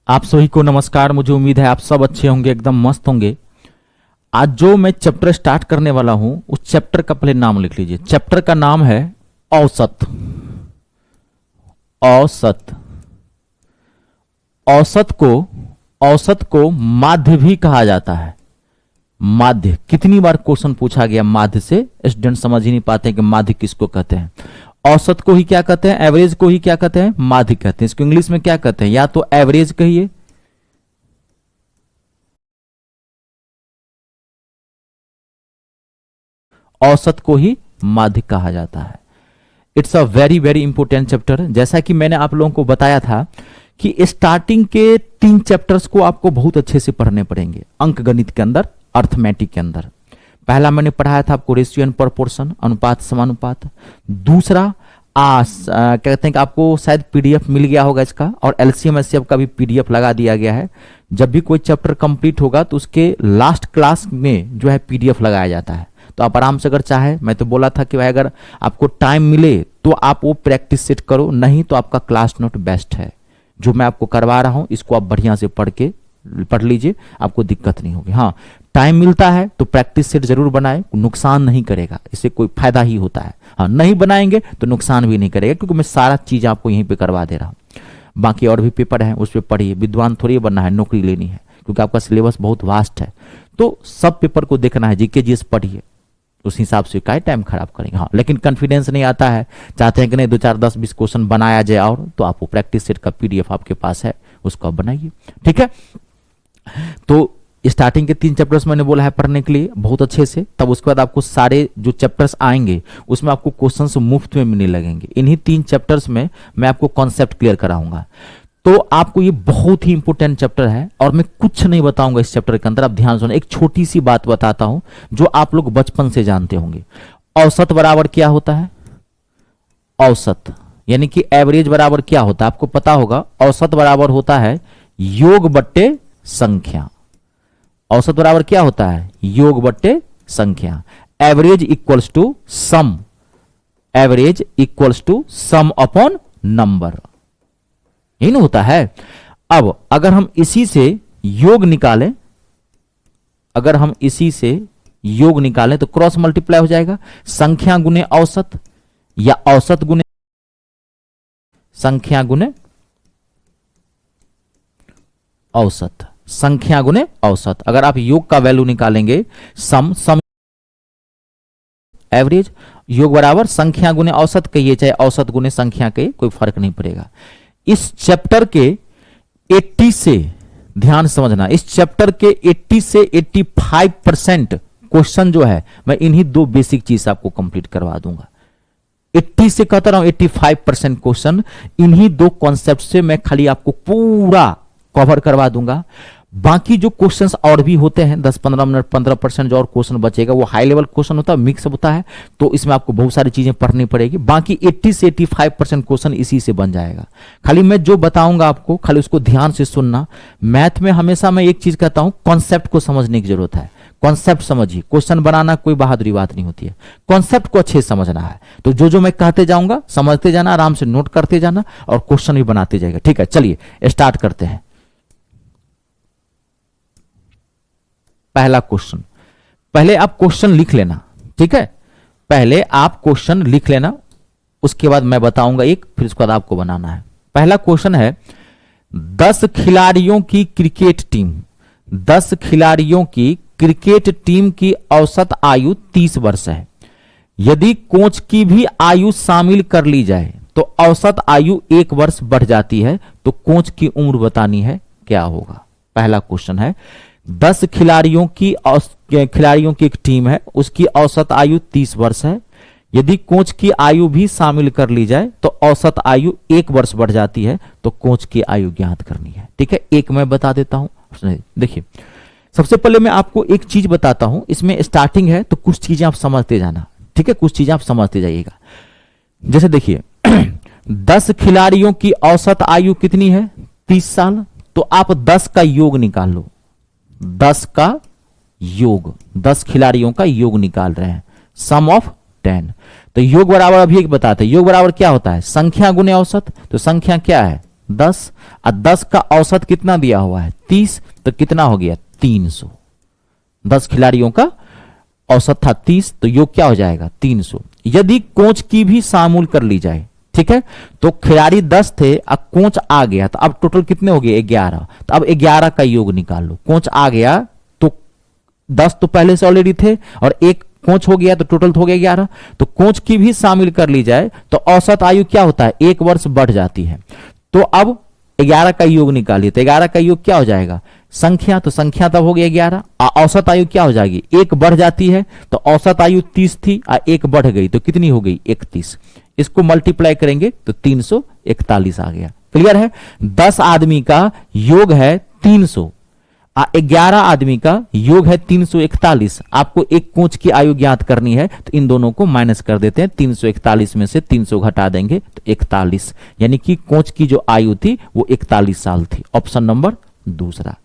आप सभी को नमस्कार। मुझे उम्मीद है आप सब अच्छे होंगे, एकदम मस्त होंगे। आज जो मैं चैप्टर स्टार्ट करने वाला हूं उस चैप्टर का पहले नाम लिख लीजिए। चैप्टर का नाम है औसत। औसत औसत को माध्य भी कहा जाता है। माध्य, कितनी बार क्वेश्चन पूछा गया माध्य से, स्टूडेंट समझ ही नहीं पाते हैं कि माध्य किसको कहते हैं। औसत को ही क्या कहते हैं, एवरेज को ही क्या कहते हैं, माध्य कहते हैं। इसको इंग्लिश में क्या कहते हैं, या तो एवरेज कहिए, औसत को ही माध्य कहा जाता है। It's a very very important chapter. जैसा कि मैंने आप लोगों को बताया था कि स्टार्टिंग के 3 चैप्टर्स को आपको बहुत अच्छे से पढ़ने पड़ेंगे अंक गणित के अंदर, अर्थमेटिक के अंदर। पहला मैंने पढ़ाया था आपको रेशियो एंड प्रोपोर्शन, अनुपात समानुपात। दूसरा कहते हैं कि आपको शायद पीडीएफ मिल गया होगा इसका, और एलसीएम एचसीएफ का भी पीडीएफ लगा दिया गया है। जब भी कोई चैप्टर कंप्लीट होगा तो उसके लास्ट क्लास में जो है पीडीएफ लगाया जाता है। तो आप आराम से अगर चाहे, मैं तो बोला था कि भाई अगर आपको टाइम मिले तो आप वो प्रैक्टिस सेट करो, नहीं तो आपका क्लास नोट बेस्ट है। जो मैं आपको करवा रहा हूं इसको आप बढ़िया से पढ़ लीजिए, आपको दिक्कत नहीं होगी। हाँ, टाइम मिलता है तो प्रैक्टिस सेट जरूर बनाएं, नुकसान नहीं करेगा, इससे कोई फायदा ही होता है। हाँ, नहीं बनाएंगे तो नुकसान भी नहीं करेगा, क्योंकि मैं सारा चीज आपको यहीं पे करवा दे रहा हूं। बाकी और भी पेपर है, उस पर पढ़िए। विद्वान थोड़ी बनना है, नौकरी लेनी है, क्योंकि आपका सिलेबस बहुत वास्ट है। तो सब पेपर को देखना है, जीके जीएस पढ़िए, उस हिसाब से क्या टाइम खराब करेंगे। हाँ, लेकिन कॉन्फिडेंस नहीं आता है, चाहते हैं कि नहीं 2 4 10 20 क्वेश्चन बनाया जाए, और तो आपको प्रैक्टिस सेट का पीडीएफ आपके पास है, उसको आप बनाइए। ठीक है, तो स्टार्टिंग के 3 चैप्टर्स मैंने बोला है पढ़ने के लिए बहुत अच्छे से। तब उसके बाद आपको सारे जो चैप्टर्स आएंगे उसमें आपको क्वेश्चंस मुफ्त में मिलने लगेंगे। इन्हीं 3 चैप्टर्स में मैं आपको कॉन्सेप्ट क्लियर कराऊंगा। तो आपको ये बहुत ही इंपॉर्टेंट चैप्टर है, और मैं कुछ नहीं बताऊंगा इस चैप्टर के अंदर। आप ध्यान सुनो, एक छोटी सी बात बताता हूं जो आप लोग बचपन से जानते होंगे। औसत बराबर क्या होता है, औसत यानी कि एवरेज बराबर क्या होता है, आपको पता होगा। औसत बराबर होता है योग बट्टे संख्या। औसत बराबर क्या होता है, योग बट्टे संख्या। Average equals to sum, average equals to sum upon number, यही ना होता है। अब अगर हम इसी से योग निकालें, अगर हम इसी से योग निकालें तो क्रॉस मल्टीप्लाई हो जाएगा। संख्या गुने औसत, या औसत गुने संख्या गुने औसत, संख्या गुने औसत। अगर आप योग का वैल्यू निकालेंगे, सम एवरेज, योग बराबर संख्या गुने औसत कहिए, चाहे औसत गुने संख्या कहिए, कोई फर्क नहीं पड़ेगा। इस चैप्टर के 80 से, ध्यान समझना, इस चैप्टर के 80 से 85% क्वेश्चन जो है मैं इन्हीं 2 बेसिक चीज आपको कंप्लीट करवा दूंगा। 80 से कहता रहा हूं, 85% क्वेश्चन इन्हीं 2 कॉन्सेप्ट से मैं खाली आपको पूरा कवर करवा दूंगा। बाकी जो क्वेश्चंस और भी होते हैं 10-15 मिनट, 15% जो और क्वेश्चन बचेगा वो हाई लेवल क्वेश्चन होता है, मिक्स होता है, तो इसमें आपको बहुत सारी चीजें पढ़नी पड़ेगी। बाकी 80 से 85% क्वेश्चन इसी से बन जाएगा। खाली मैं जो बताऊंगा आपको, खाली उसको ध्यान से सुनना। मैथ में हमेशा मैं एक चीज कहता हूं, कॉन्सेप्ट को समझने की जरूरत है। कॉन्सेप्ट समझिए, क्वेश्चन बनाना कोई बहादुरी बात नहीं होती है, कॉन्सेप्ट को अच्छे से समझना है। तो जो मैं कहते जाऊंगा समझते जाना, आराम से नोट करते जाना, और क्वेश्चन भी बनाते जाएगा। ठीक है, चलिए स्टार्ट करते हैं। पहला क्वेश्चन, पहले आप क्वेश्चन लिख लेना, ठीक है, पहले आप क्वेश्चन लिख लेना, उसके बाद मैं बताऊंगा एक, फिर उसके बाद आपको बनाना है। पहला क्वेश्चन है, 10 खिलाड़ियों की क्रिकेट टीम, 10 खिलाड़ियों की क्रिकेट टीम की औसत आयु 30 वर्ष है। यदि कोच की भी आयु शामिल कर ली जाए तो औसत आयु 1 वर्ष बढ़ जाती है, तो कोच की उम्र बतानी है, क्या होगा। पहला क्वेश्चन है, 10 खिलाड़ियों की एक टीम है, उसकी औसत आयु 30 वर्ष है। यदि कोच की आयु भी शामिल कर ली जाए तो औसत आयु 1 वर्ष बढ़ जाती है, तो कोच की आयु ज्ञात करनी है। ठीक है, एक मैं बता देता हूं। देखिए, सबसे पहले मैं आपको एक चीज बताता हूं, इसमें स्टार्टिंग है तो कुछ चीजें आप समझते जाना। ठीक है, कुछ चीजें आप समझते जाइएगा। जैसे देखिए 10 खिलाड़ियों की औसत आयु कितनी है, 30 साल। तो आप 10 का योग निकाल लो, 10 का योग, 10 खिलाड़ियों का योग निकाल रहे हैं, सम ऑफ 10। तो योग बराबर अभी एक बताते हैं, योग बराबर क्या होता है, संख्या गुने औसत। तो संख्या क्या है, 10 और 10 का औसत कितना दिया हुआ है 30, तो कितना हो गया 300। 10 खिलाड़ियों का औसत था 30, तो योग क्या हो जाएगा 300। यदि कोच की भी शामिल कर ली जाए, ठीक है, तो खिलाड़ी 10 थे, अब कोच आ गया, तो अब टोटल कितने हो गए 11। तो अब 11 का योग निकाल लो। कोच आ गया तो 10 तो पहले से ऑलरेडी थे और एक कोच हो गया, तो टोटल हो गया 11। तो कोच की भी शामिल कर ली जाए तो औसत आयु क्या होता है 1 वर्ष बढ़ जाती है। तो अब 11 का योग निकालिए, तो 11 का योग क्या हो जाएगा संख्या, तो संख्या तब हो गया 11। औसत आयु क्या हो जाएगी 1 बढ़ जाती है, तो औसत आयु 30 थी और 1 बढ़ गई तो कितनी हो गई 31। इसको मल्टीप्लाई करेंगे तो 341 आ गया। क्लियर है। 10 आदमी का योग है 300, 11 आदमी का योग है 341। आपको एक कोच की आयु ज्ञात करनी है, तो इन दोनों को माइनस कर देते हैं। 341 में से 300 घटा देंगे तो 41, यानी कि कोच की जो आयु थी वो 41 साल थी। ऑप्शन नंबर दूसरा।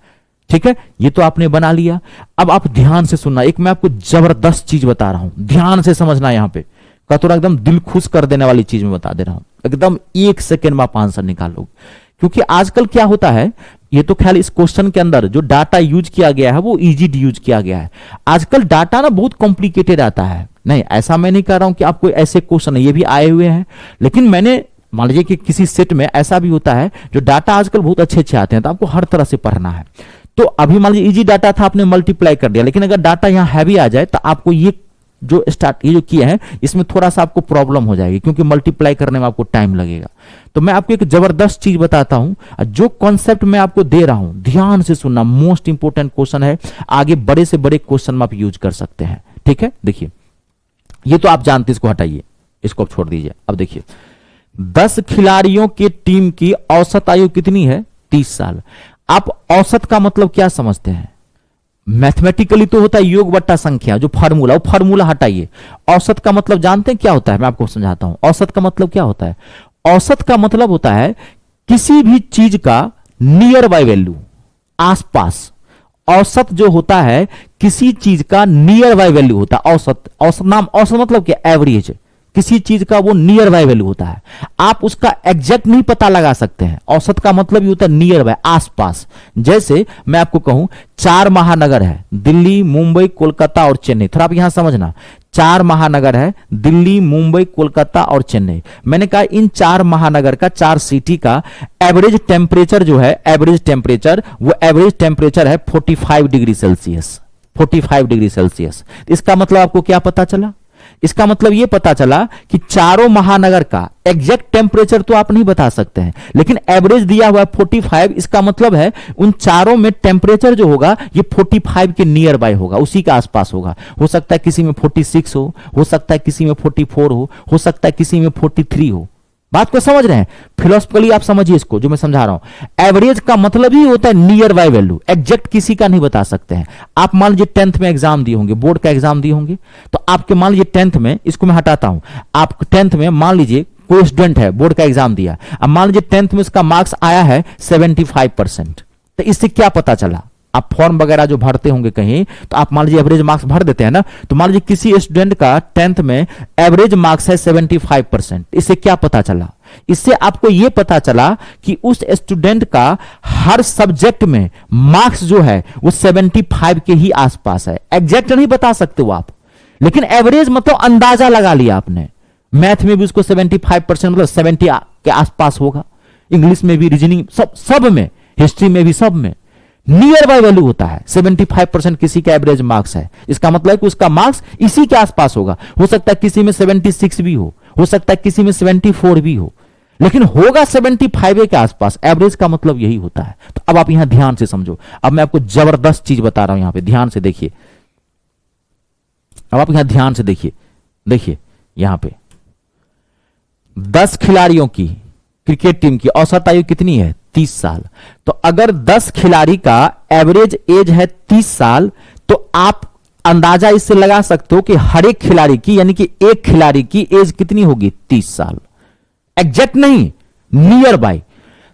ठीक है, ये तो आपने बना लिया। अब आप ध्यान से सुनना, एक मैं आपको जबरदस्त चीज बता रहा हूं, ध्यान से समझना। यहां पे कतोरा एकदम दिल खुश कर देने वाली चीज मैं बता दे रहा हूं, एकदम 1 सेकेंड में आप आंसर निकालोगे। क्योंकि आजकल क्या होता है, ये तो ख्याल इस क्वेश्चन के अंदर जो डाटा यूज किया गया है वो इजी यूज किया गया है। आजकल डाटा ना बहुत कॉम्प्लिकेटेड आता है। नहीं, ऐसा मैं नहीं कह रहा हूं कि आपको ऐसे क्वेश्चन ये भी आए हुए हैं, लेकिन मैंने मान लीजिए कि किसी सेट में ऐसा भी होता है जो डाटा आजकल बहुत अच्छे अच्छे आते हैं, तो आपको हर तरह से पढ़ना है। तो अभी मान लीजिए इजी डाटा था, आपने मल्टीप्लाई कर दिया, लेकिन अगर डाटा यहां हैवी आ जाए तो आपको ये जो किया है इसमें थोड़ा सा आपको प्रॉब्लम हो जाएगी, क्योंकि मल्टीप्लाई करने में आपको टाइम लगेगा। तो मैं आपको एक जबरदस्त चीज बताता हूं, जो कॉन्सेप्ट मैं आपको दे रहा हूं ध्यान से सुनना, मोस्ट इंपोर्टेंट क्वेश्चन है, आगे बड़े से बड़े क्वेश्चन में आप यूज कर सकते हैं। ठीक है, देखिए ये तो आप जानते, इसको हटाइए, इसको आप छोड़ दीजिए। अब देखिए 10 खिलाड़ियों की टीम की औसत आयु कितनी है 30 साल। आप औसत का मतलब क्या समझते हैं? मैथमेटिकली तो होता है योग बट्टा संख्या, जो फार्मूला, वो फार्मूला हटाइए। औसत का मतलब जानते हैं क्या होता है? मैं आपको समझाता हूं। औसत का मतलब क्या होता है? औसत का मतलब होता है किसी भी चीज का नियर बाय वैल्यू, आसपास। औसत जो होता है किसी चीज का नियर बाय वैल्यू होता है औसत। औसत नाम, औसत मतलब क्या? एवरेज। किसी चीज का वो नियर बाय वैल्यू होता है, आप उसका एग्जैक्ट नहीं पता लगा सकते हैं। औसत का मतलब ये होता है नियर बाय, आसपास। जैसे मैं आपको कहूं 4 महानगर है, दिल्ली, मुंबई, कोलकाता और चेन्नई। थोड़ा आप यहां समझना, 4 महानगर है, दिल्ली, मुंबई, कोलकाता और चेन्नई। मैंने कहा इन 4 महानगर का, 4 सिटी का एवरेज टेम्परेचर जो है, एवरेज टेम्परेचर, वो एवरेज टेम्परेचर है 45 डिग्री सेल्सियस। 45 degree Celsius. इसका मतलब आपको क्या पता चला? इसका मतलब यह पता चला कि चारों महानगर का एग्जैक्ट टेम्परेचर तो आप नहीं बता सकते हैं, लेकिन एवरेज दिया हुआ है 45। इसका मतलब है उन चारों में टेम्परेचर जो होगा ये 45 के नियर बाय होगा, उसी के आसपास होगा। हो सकता है किसी में 46 हो सकता है किसी में 44 हो सकता है किसी में 43 हो। बात को समझ रहे हैं? फिलोसफिकली आप समझिए इसको, जो मैं समझा रहा हूं। एवरेज का मतलब ही होता है नियर बाय वैल्यू, एग्जैक्ट किसी का नहीं बता सकते हैं। आप मान लीजिए 10th में एग्जाम दिए होंगे, बोर्ड का एग्जाम दिए होंगे, तो आपके मान लीजिए 10th में, इसको मैं हटाता हूं, आप 10th में मान लीजिए कोई स्टूडेंट है, बोर्ड का एग्जाम दिया, अब मान लीजिए 10th में उसका मार्क्स आया है 75%। तो इससे क्या पता चला? आप फॉर्म वगैरह जो भरते होंगे कहीं, तो आप मान लीजिए एवरेज मार्क्स भर देते हैं ना, तो मान लीजिए किसी स्टूडेंट का 10th में एवरेज मार्क्स है 75%। इससे क्या पता चला? इससे आपको यह पता चला कि उस स्टूडेंट का हर सब्जेक्ट में मार्क्स जो है वो 75 के ही आसपास है। एग्जैक्ट नहीं बता सकते वो आप, लेकिन एवरेज मतलब अंदाजा लगा लिया आपने। मैथ में भी उसको 75% मतलब 70 के आसपास होगा, इंग्लिश में भी, रीजनिंग, सब में, हिस्ट्री में भी, सब में नियर बाय वैल्यू होता है। 75% किसी का एवरेज मार्क्स है, इसका मतलब है कि उसका मार्क्स इसी के आसपास होगा। हो सकता है किसी में 76 भी हो सकता है किसी में 74 भी हो, लेकिन होगा 75 के आसपास। एवरेज का मतलब यही होता है। तो अब आप यहां ध्यान से समझो, अब मैं आपको जबरदस्त चीज बता रहा हूं, यहां पे ध्यान से देखिए। अब आप यहां ध्यान से देखिए, देखिए यहां पे 10 खिलाड़ियों की क्रिकेट टीम की औसत आयु कितनी है 30 साल। तो अगर 10 खिलाड़ी का एवरेज एज है 30 साल, तो आप अंदाजा इससे लगा सकते हो कि हर एक खिलाड़ी की, यानी कि एक खिलाड़ी की एज कितनी होगी 30 साल। एग्जैक्ट नहीं, नियर बाय।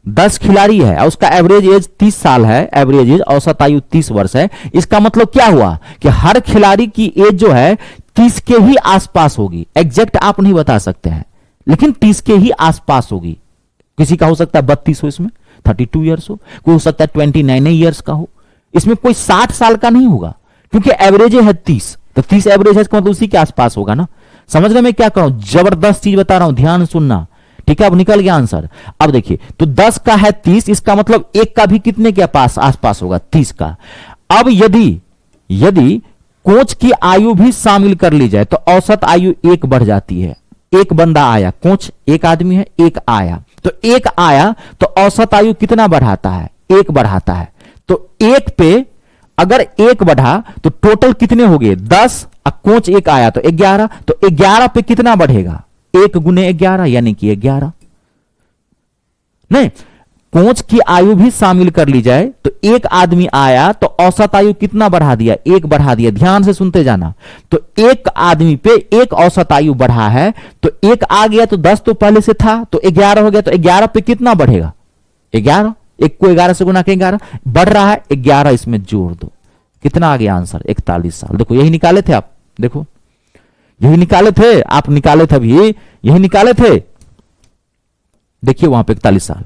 10 खिलाड़ी है और उसका एवरेज एज 30 साल है, एवरेज एज, औसत आयु 30 वर्ष है। इसका मतलब क्या हुआ कि हर खिलाड़ी की एज जो है 30 के ही आसपास होगी। एग्जैक्ट आप नहीं बता सकते हैं, लेकिन 30 के ही आसपास होगी। किसी का हो सकता है 32 हो, इसमें 32 ईयर्स हो, कोई हो सकता है 29 ईयर्स का हो, इसमें कोई 60 साल का नहीं होगा, क्योंकि एवरेज है 30, तो 30 एवरेज है, इसका मतलब उसी के आसपास होगा ना। समझ रहे मैं क्या कर रहा हूं, जबरदस्त चीज बता रहा हूं, ध्यान सुनना, ठीक है। अब निकल गया आंसर। अब देखिए, तो 10 का है 30, इसका मतलब एक का भी कितने के पास आसपास होगा, 30 का। अब यदि कोच की आयु भी शामिल कर ली जाए तो औसत आयु एक बढ़ जाती है। एक बंदा आया, कोच एक आदमी है, एक आया, तो एक आया तो औसत आयु कितना बढ़ाता है, एक बढ़ाता है। तो एक पे अगर एक बढ़ा तो टोटल कितने हो गए 10, कोच एक आया तो 11, तो 11 पे कितना बढ़ेगा, 1 गुने 11 यानी कि 11। नहीं, कोच की आयु भी शामिल कर ली जाए तो एक आदमी आया तो औसत आयु कितना बढ़ा दिया, 1 बढ़ा दिया। ध्यान से सुनते जाना, तो एक आदमी पे एक औसत आयु बढ़ा है, तो एक आ गया तो 10 तो पहले से था, तो 11 हो गया, तो 11 पे कितना बढ़ेगा, 11, एक को 11 से गुना के 11 बढ़ रहा है, 11 इसमें जोड़ दो, कितना आ गया आंसर, 41 साल। देखो यही निकाले थे आप, देखो यही निकाले थे आप, निकाले थे अभी, यही निकाले थे, देखिए वहां पे 41 साल।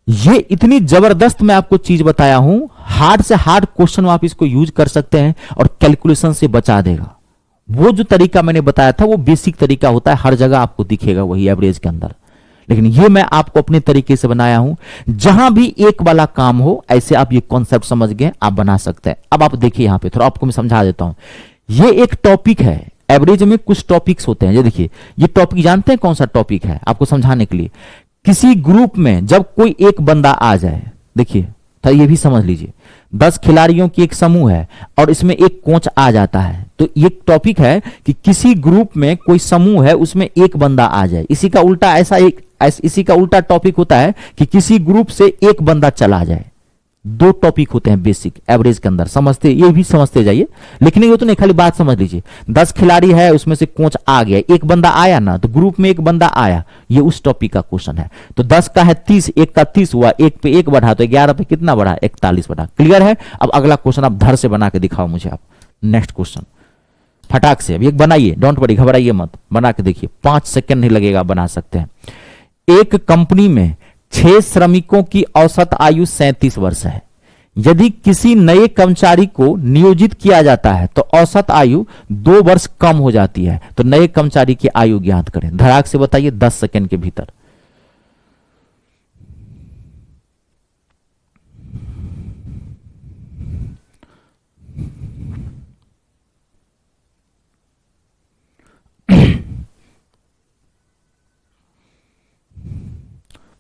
ये इतनी जबरदस्त मैं आपको चीज बताया हूं, हार्ड से हार्ड क्वेश्चन आप इसको यूज कर सकते हैं और कैलकुलेशन से बचा देगा। वो जो तरीका मैंने बताया था वो बेसिक तरीका होता है, हर जगह आपको दिखेगा वही एवरेज के अंदर, लेकिन ये मैं आपको अपने तरीके से बनाया हूं। जहां भी एक वाला काम हो, ऐसे आप ये कॉन्सेप्ट समझ गए, आप बना सकते हैं। अब आप देखिए यहां पे थोड़ा आपको मैं समझा देता हूं। ये एक टॉपिक है, एवरेज में कुछ टॉपिक्स होते हैं। ये देखिए, ये टॉपिक जानते हैं कौन सा टॉपिक है, आपको समझाने के लिए। किसी ग्रुप में जब कोई एक बंदा आ जाए, देखिए तो ये भी समझ लीजिए, 10 खिलाड़ियों की एक समूह है और इसमें एक कोच आ जाता है, तो ये टॉपिक है कि किसी ग्रुप में कोई समूह है उसमें एक बंदा आ जाए। इसी का उल्टा इसी का उल्टा टॉपिक होता है कि किसी ग्रुप से एक बंदा चला जाए। 2 टॉपिक होते हैं बेसिक एवरेज के अंदर, समझते, ये भी समझते जाइए, लेकिन ये तो नहीं, खाली बात समझ लीजिए। 10 खिलाड़ी है, उसमें से कोच आ गया, एक बंदा आया ना, तो ग्रुप में एक बंदा आया, ये उस टॉपिक का क्वेश्चन है। तो 10 का है 30, एक का 30 हुआ, एक पे एक बढ़ा, तो 11 पे कितना बढ़ा, 41 बढ़ा। क्लियर है? अब अगला क्वेश्चन आप धर से बना के दिखाओ मुझे, आप नेक्स्ट क्वेश्चन फटाक से अभी एक बनाइए, डोंट वरी, घबराइए मत, बना के देखिए, 5 सेकंड नहीं लगेगा, बना सकते हैं। एक कंपनी में 6 श्रमिकों की औसत आयु 37 वर्ष है। यदि किसी नए कर्मचारी को नियोजित किया जाता है तो औसत आयु 2 वर्ष कम हो जाती है, तो नए कर्मचारी की आयु ज्ञात करें। धड़ाक से बताइए 10 सेकंड के भीतर।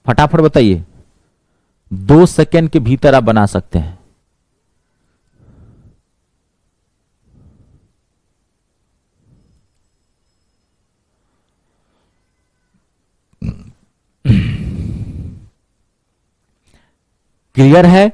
फटाफट बताइए, 2 सेकंड के भीतर आप बना सकते हैं। क्लियर है?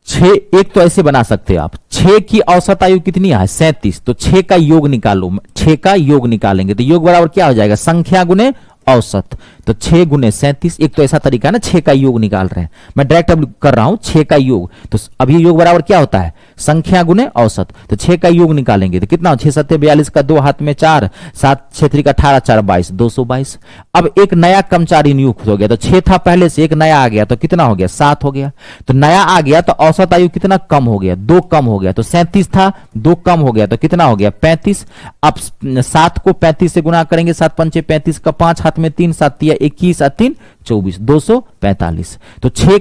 6, एक तो ऐसे बना सकते हैं आप, 6 की औसत आयु कितनी है 37, तो 6 का योग निकालो, 6 का योग निकालेंगे तो योग बराबर क्या हो जाएगा, संख्या गुने औसत, तो 6 गुने 37। एक तो ऐसा तरीका है ना, 6 का योग निकाल रहे हैं, मैं डायरेक्ट अब कर रहा हूं 6 का योग, तो अभी योग बराबर क्या होता है, संख्या गुने औसत, तो 6 का योग निकालेंगे तो कितना, 6 7 42 का 2 हाथ में 4, 7 6 3 का 18, 4 22, 222। अब एक नया कर्मचारी नियुक्त हो गया, तो 6 था पहले से, एक नया आ गया तो कितना हो गया, 7 हो गया। तो नया आ गया तो औसत आयु कितना कम हो गया, 2 कम हो गया, तो 37 था, 2 कम हो गया तो कितना हो गया, 35। अब 7 को 35 से गुना करेंगे, 7 पंचे 35 का 5 हाथ में 3, 7 तिया 21, 7 3 24, 245। तो 6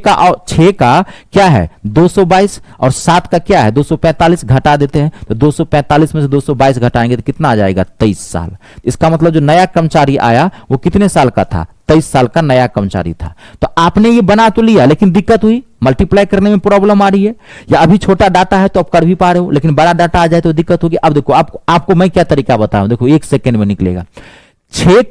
का क्या है 222 और 7 का क्या है 245, घटा देते हैं, तो 245 में से 222 घटाएंगे तो कितना आ जाएगा, 23 साल। इसका मतलब जो नया कर्मचारी आया वो कितने साल का था, 23 साल का नया कर्मचारी था। तो आपने ये बना तो लिया, लेकिन दिक्कत हुई, मल्टीप्लाई करने में प्रॉब्लम आ रही है, या अभी छोटा डाटा है तो आप कर भी पा रहे हो, लेकिन बड़ा डाटा आ जाए तो दिक्कत होगी। अब देखो आपको मैं क्या तरीका बताऊं, देखो 1 सेकंड में निकलेगा। 6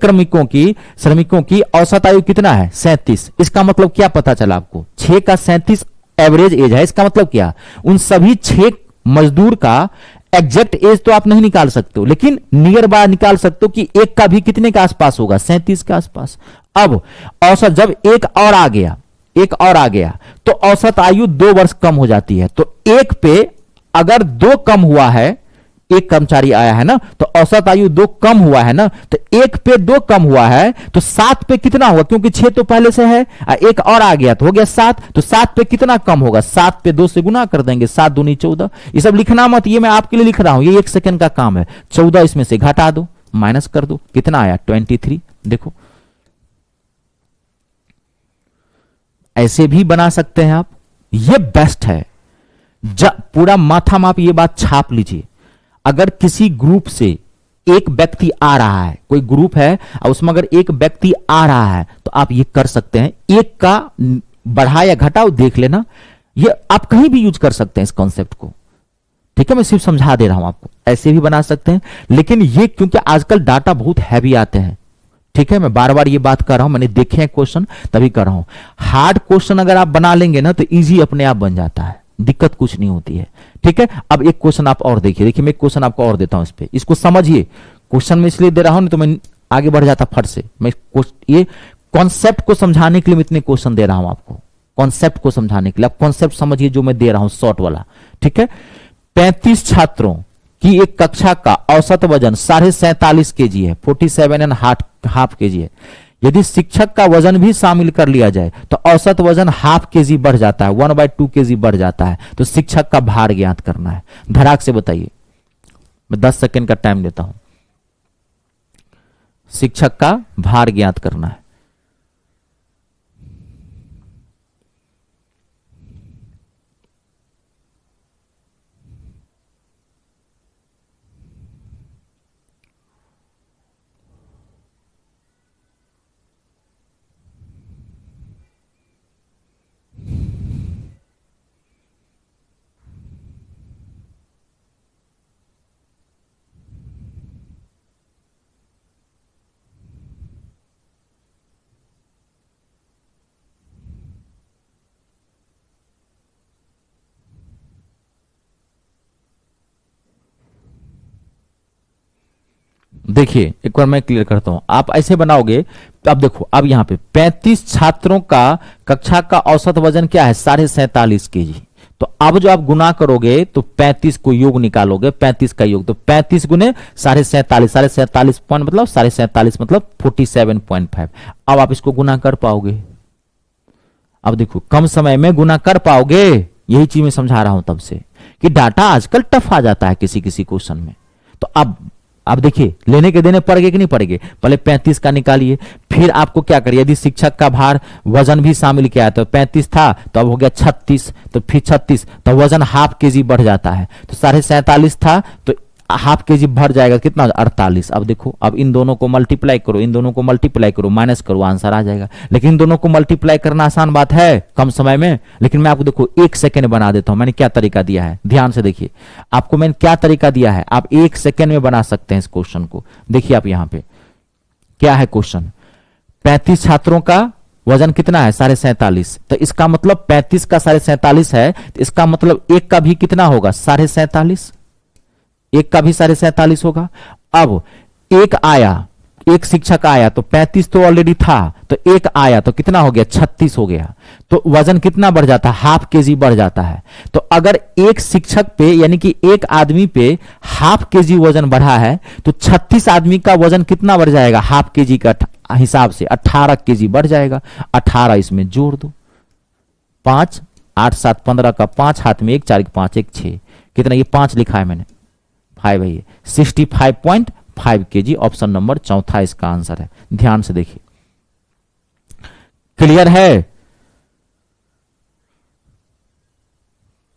श्रमिकों की औसत आयु कितना है 37, इसका मतलब क्या पता चला आपको, 6 का 37 एवरेज एज है, इसका मतलब क्या, उन सभी 6 मजदूर का एग्जैक्ट एज तो आप नहीं निकाल सकते हो, लेकिन नियर बाय निकाल सकते हो कि एक का भी कितने के आसपास होगा, 37 के आसपास। अब औसत जब एक और आ गया तो औसत आयु 2 वर्ष कम हो जाती है, तो एक पे अगर 2 कम हुआ है, एक कर्मचारी आया है ना, तो औसत आयु 2 कम हुआ है ना, तो 1 पे 2 कम हुआ है तो 7 पे कितना होगा, क्योंकि 6 तो पहले से है, एक और आ गया तो हो गया 7, तो 7 पे कितना कम होगा, 7 पे 2 से गुना कर देंगे, 7 दूनी 14। ये सब लिखना मत, ये मैं आपके लिए लिख रहा हूं, ये 1 सेकंड का काम है। 14 इसमें से घटा दो, माइनस कर दो, कितना आया 23। देखो ऐसे भी बना सकते हैं आप, ये बेस्ट है। पूरा माथा माप ये बात छाप लीजिए। अगर किसी ग्रुप से एक व्यक्ति आ रहा है, कोई ग्रुप है और उसमें अगर एक व्यक्ति आ रहा है तो आप ये कर सकते हैं, एक का बढ़ा या घटाओ देख लेना, ये आप कहीं भी यूज कर सकते हैं इस कॉन्सेप्ट को। ठीक है, मैं सिर्फ समझा दे रहा हूं आपको, ऐसे भी बना सकते हैं। लेकिन ये क्योंकि आजकल डाटा बहुत हैवी आते हैं, ठीक है, मैं बार बार ये बात कर रहा हूं, मैंने देखे हैं क्वेश्चन तभी कर रहा हूं। हार्ड क्वेश्चन अगर आप बना लेंगे ना तो इजी अपने आप बन जाता है, दिक्कत कुछ नहीं होती है। ठीक है, अब एक क्वेश्चन आप और देखिए, मैं एक क्वेश्चन आपको और देता हूं इस पे, इसको समझिए। क्वेश्चन में इसलिए दे रहा हूं नहीं तो मैं आगे बढ़ जाता फट से। मैं ये कॉन्सेप्ट को समझाने के लिए मैं इतने क्वेश्चन दे रहा हूं आपको, कॉन्सेप्ट को समझाने के लिए। आप कॉन्सेप्ट समझिए जो मैं दे रहा हूं शॉर्ट वाला। ठीक है, 35 छात्रों की एक कक्षा का औसत वजन 47.5 kg है, 47.5 kg है। यदि शिक्षक का वजन भी शामिल कर लिया जाए तो औसत वजन ½ kg बढ़ जाता है, 1/2 kg बढ़ जाता है। तो शिक्षक का भार ज्ञात करना है। धड़ाक से बताइए, मैं 10 सेकंड का टाइम देता हूं। शिक्षक का भार ज्ञात करना है। देखिए एक बार मैं क्लियर करता हूं, आप ऐसे बनाओगे। अब देखो, अब यहां पे 35 छात्रों का कक्षा का औसत वजन क्या है, 47.5 kg। तो अब जो आप गुना करोगे तो 35 को योग निकालोगे, 35 का योग, तो 35 गुने 47.5, 47.5 पॉइंट मतलब 47.5 मतलब 47.5। अब आप इसको गुना कर पाओगे। अब देखो कम समय में गुना कर पाओगे, यही चीज मैं समझा रहा हूं तब से कि डाटा आजकल टफ आ जाता है किसी किसी क्वेश्चन में। तो अब देखिए लेने के देने पड़ गए कि नहीं पड़ गए। पहले 35 का निकालिए, फिर आपको क्या करिए, यदि शिक्षक का भार वजन भी शामिल किया है तो 35 था तो अब हो गया 36, तो फिर 36 तो वजन ½ kg बढ़ जाता है, तो 47.5 था तो ½ kg बढ़ जाएगा, कितना 48। अब देखो, अब इन दोनों को मल्टीप्लाई करो, इन दोनों को मल्टीप्लाई करो, माइनस करो, आंसर आ जाएगा। लेकिन इन दोनों को मल्टीप्लाई करना आसान बात है कम समय में, लेकिन मैं आपको देखो 1 सेकंड बना देता हूं। मैंने क्या तरीका दिया है, ध्यान से देखिए, आपको मैंने क्या तरीका दिया है, आप 1 सेकंड में बना सकते हैं इस क्वेश्चन को। देखिए आप यहां पे क्या है क्वेश्चन, 35 छात्रों का वजन कितना है 47.5, तो इसका मतलब 35 का 47.5 है, तो इसका मतलब 1 का भी कितना होगा 47.5, 1 का भी 47.5 होगा। अब एक आया, एक शिक्षक आया तो 35 तो ऑलरेडी था, तो एक आया तो कितना हो गया 36 हो गया, तो वजन कितना बढ़ जाता है, ½ kg बढ़ जाता है। तो अगर एक शिक्षक पे यानी कि एक आदमी पे ½ kg वजन बढ़ा है तो 36 आदमी का वजन कितना बढ़ जाएगा, ½ kg का हिसाब से 18 kg बढ़ जाएगा। 18 इसमें जोड़ दो, 5 8 7 15 का 5 हाथ में 1 4 5 1 6, कितना, ये 5 लिखा है मैंने, 5 है, 65.5 kg। ऑप्शन नंबर चौथा इसका आंसर है। ध्यान से देखिए, क्लियर है,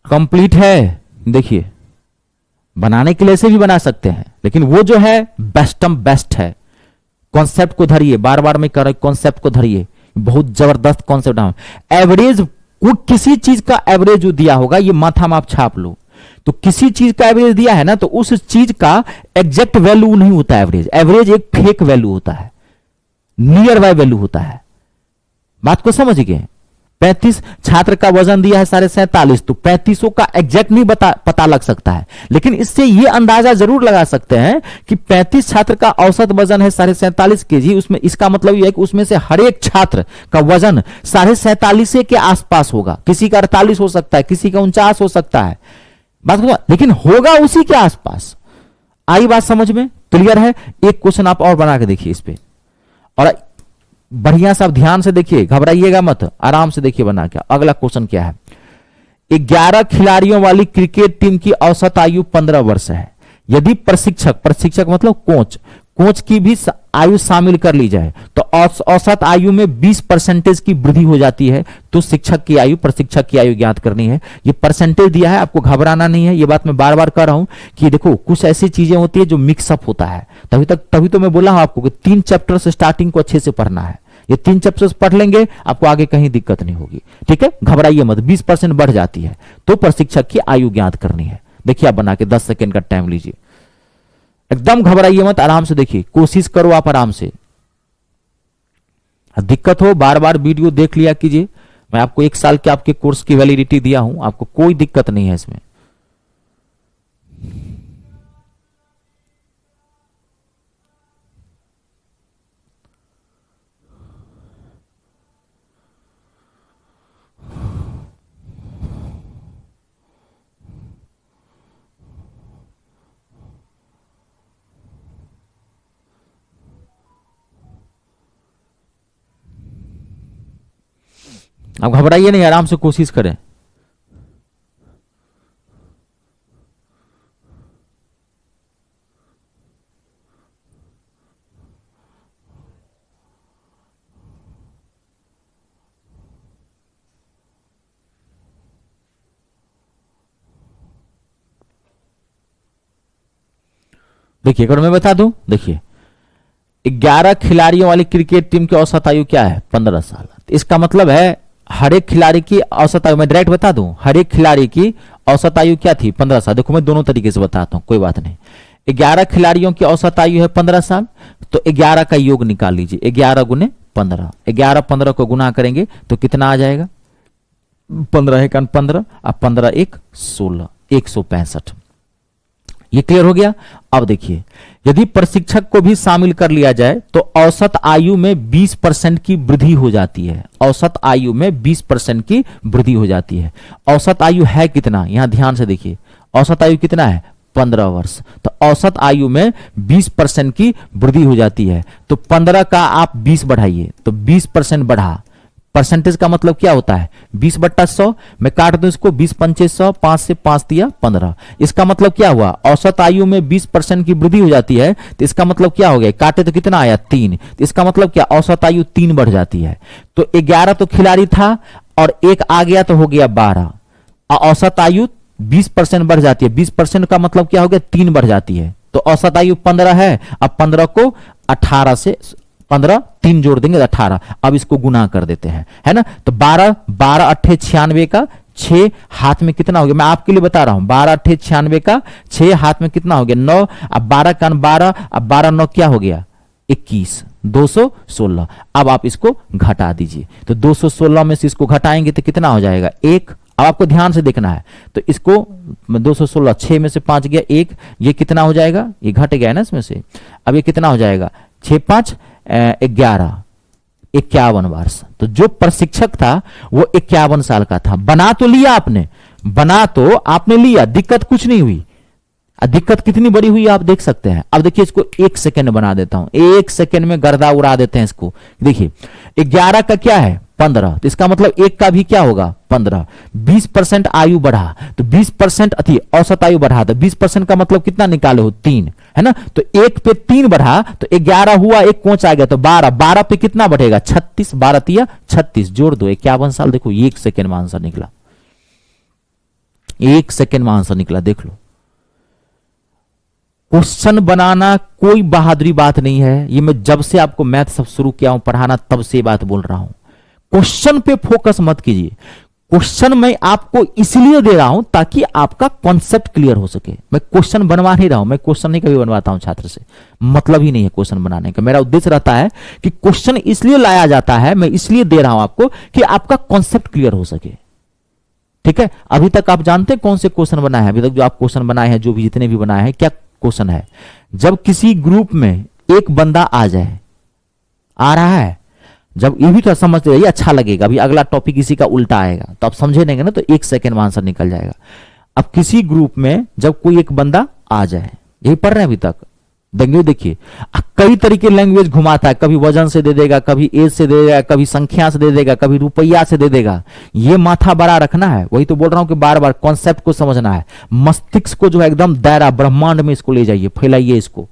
कंप्लीट है। देखिए बनाने के लिए ऐसे भी बना सकते हैं, लेकिन वो जो है बेस्ट है। कॉन्सेप्ट को धरिए, बार बार मैं कह रहा हूं कॉन्सेप्ट को धरिए, बहुत जबरदस्त कॉन्सेप्ट है। एवरेज, किसी चीज का एवरेज जो दिया होगा, ये माथा माप छाप लो, तो किसी चीज का एवरेज दिया है ना, तो उस चीज का एग्जैक्ट वैल्यू नहीं होता एवरेज। एवरेज एक फेक वैल्यू होता है, नियर बाय वैल्यू होता है। बात को समझ गए। 35 छात्र का वजन दिया है 47.5, तो 35 का एग्जैक्ट नहीं पता लग सकता है, लेकिन इससे यह अंदाजा जरूर लगा सकते हैं कि 35 छात्र का औसत वजन है 47.5 kg। उसमें इसका मतलब यह है कि उसमें से हर एक छात्र का वजन 47.5 के आसपास होगा। किसी का 48 हो सकता है, किसी का 49 हो सकता है, बात को, लेकिन होगा उसी के आसपास। आई बात समझ में? क्लियर है? एक क्वेश्चन आप और बना के देखिए इस पे, और बढ़िया से आप ध्यान से देखिए, घबराइएगा मत, आराम से देखिए बना के। अगला क्वेश्चन क्या है? 11 खिलाड़ियों वाली क्रिकेट टीम की औसत आयु 15 वर्ष है। यदि प्रशिक्षक, प्रशिक्षक मतलब कोच, कोच की भी आयु शामिल कर ली जाए तो औसत आयु में 20% की वृद्धि हो जाती है। तो शिक्षक की आयु, प्रशिक्षक की आयु ज्ञात करनी है। ये परसेंटेज दिया है, आपको घबराना नहीं है। ये बात मैं बार बार कह रहा हूं कि देखो कुछ ऐसी चीजें होती है जो मिक्सअप होता है। तभी तो मैं बोला हूं आपको कि 3 चैप्टर से स्टार्टिंग को अच्छे से पढ़ना है। ये 3 चैप्टर्स पढ़ लेंगे, आपको आगे कहीं दिक्कत नहीं होगी। ठीक है, घबराइए मत। 20% बढ़ जाती है तो प्रशिक्षक की आयु ज्ञात करनी है। देखिए आप बना के 10 सेकेंड का टाइम लीजिए, एकदम घबराइए मत, आराम से देखिए, कोशिश करो आप आराम से। दिक्कत हो बार बार वीडियो देख लिया कीजिए। मैं आपको 1 साल के आपके कोर्स की वैलिडिटी दिया हूं, आपको कोई दिक्कत नहीं है इसमें। आप घबराइए नहीं, आराम से कोशिश करें। देखिए अगर मैं बता दूं, देखिए 11 खिलाड़ियों वाली क्रिकेट टीम की औसत आयु क्या है? 15 साल। इसका मतलब है हर एक खिलाड़ी की औसत आयु, मैं डायरेक्ट बता दूं, हर एक खिलाड़ी की औसत आयु क्या थी? 15 साल। देखो मैं दोनों तरीके से बताता हूं, कोई बात नहीं। 11 खिलाड़ियों की औसत आयु है 15 साल, तो 11 का योग निकाल लीजिए। 11 गुने 15, 11 15 को गुना करेंगे तो कितना आ जाएगा? 15 है 15, अब 15 1 16, 165। ये क्लियर हो गया? अब देखिए, यदि प्रशिक्षक को भी शामिल कर लिया जाए तो औसत आयु में 20% की वृद्धि हो जाती है। औसत आयु में 20% की वृद्धि हो जाती है। औसत आयु है कितना? यहां ध्यान से देखिए, औसत आयु कितना है? 15 वर्ष। तो औसत आयु में 20% की वृद्धि हो जाती है। तो 15 का आप 20 बढ़ाइए, तो 20% बढ़ा। परसेंटेज का मतलब क्या होता है? 20/100। मैं काट दूं इसको, 20 पंचे 100, 5 से 5 दिया 15। इसका मतलब क्या हुआ? औसत आयु में 20% की वृद्धि हो जाती है, तो इसका मतलब क्या हो गया? काटे तो कितना आया? 3। तो इसका मतलब क्या? औसत आयु 3 बढ़ जाती है। तो 11 तो खिलाड़ी था और एक आ गया तो हो गया 12। औसत आयु 20% बढ़ जाती है। 20% का मतलब क्या हो गया? 3 बढ़ जाती है। तो औसत आयु 15 है। अब 15 को 18 से 15 3 जोड़ देंगे 18। अब इसको गुना कर देते हैं, है ना? तो 12 12 8 96 का 6 हाथ में कितना हो गया? मैं आपके लिए बता रहा हूं, 12 8 96 का 6 हाथ में कितना हो गया? 9। अब 12 का 12, अब 12 9 क्या हो गया? 21, 216। अब आप इसको घटा दीजिए, तो 216 में से इसको घटाएंगे तो कितना हो जाएगा? 1। अब आपको ध्यान से देखना है, तो इसको 216, 6 में से 5 गया 1, ये कितना हो जाएगा? ये घट गया है ना इसमें से। अब ये कितना हो जाएगा? 6 5 11, 51 वर्ष। तो जो प्रशिक्षक था वो 51 साल का था। बना तो लिया आपने, बना तो आपने लिया, दिक्कत कुछ नहीं हुई। दिक्कत कितनी बड़ी हुई आप देख सकते हैं। अब देखिए इसको 1 सेकेंड बना देता हूं, 1 सेकेंड में गर्दा उड़ा देते हैं इसको। देखिए 11 का क्या है? 15। तो इसका मतलब 1 का भी क्या होगा? 15। 20% आयु बढ़ा तो 20% अति औसत आयु बढ़ा तो 20% का मतलब कितना निकाले हो? 3, है ना? तो 1 पे 3 बढ़ा तो 11 हुआ, 1 कोच आ गया तो 12। 12 पे कितना बढ़ेगा? 36। 12 तिया 36, जोड़ दो 51 साल। देखो 1 सेकेंड में आंसर निकला, 1 सेकेंड में आंसर निकला। देख लो, क्वेश्चन बनाना कोई बहादुरी बात नहीं है। ये मैं जब से आपको मैथ सब शुरू किया हूं पढ़ाना तब से बात बोल रहा हूं। क्वेश्चन पे फोकस मत कीजिए। क्वेश्चन मैं आपको इसलिए दे रहा हूं ताकि आपका कॉन्सेप्ट क्लियर हो सके। मैं क्वेश्चन बनवा नहीं रहा हूं, मैं क्वेश्चन नहीं कभी बनवाता हूं छात्र से, मतलब ही नहीं है क्वेश्चन बनाने का। मेरा उद्देश्य रहता है कि क्वेश्चन इसलिए लाया जाता है, मैं इसलिए दे रहा हूं आपको कि आपका कॉन्सेप्ट क्लियर हो सके। ठीक है, अभी तक आप जानते हैं कौन से क्वेश्चन बनाए हैं? अभी तक जो आप क्वेश्चन बनाए हैं, जो भी जितने भी बनाए हैं, क्या क्वेश्चन है? जब किसी ग्रुप में एक बंदा आ जाए, आ रहा है, जब ये भी तो समझ जाइए, अच्छा लगेगा। अभी अगला टॉपिक इसी का उल्टा आएगा तो आप समझे नहीं ना, तो 1 सेकेंड में आंसर निकल जाएगा। अब किसी ग्रुप में जब कोई एक बंदा आ जाए, यही पढ़ रहे हैं अभी तक। लैंग्वेज देखिए कई तरीके लैंग्वेज घुमाता है, कभी वजन से दे देगा, कभी एज से दे देगा, कभी संख्या से दे देगा, कभी रुपया से दे देगा। ये माथा बड़ा रखना है, वही तो बोल रहा हूं कि बार बार कॉन्सेप्ट को समझना है। मस्तिष्क को जो है एकदम दायरा ब्रह्मांड में इसको ले जाइए, फैलाइए इसको,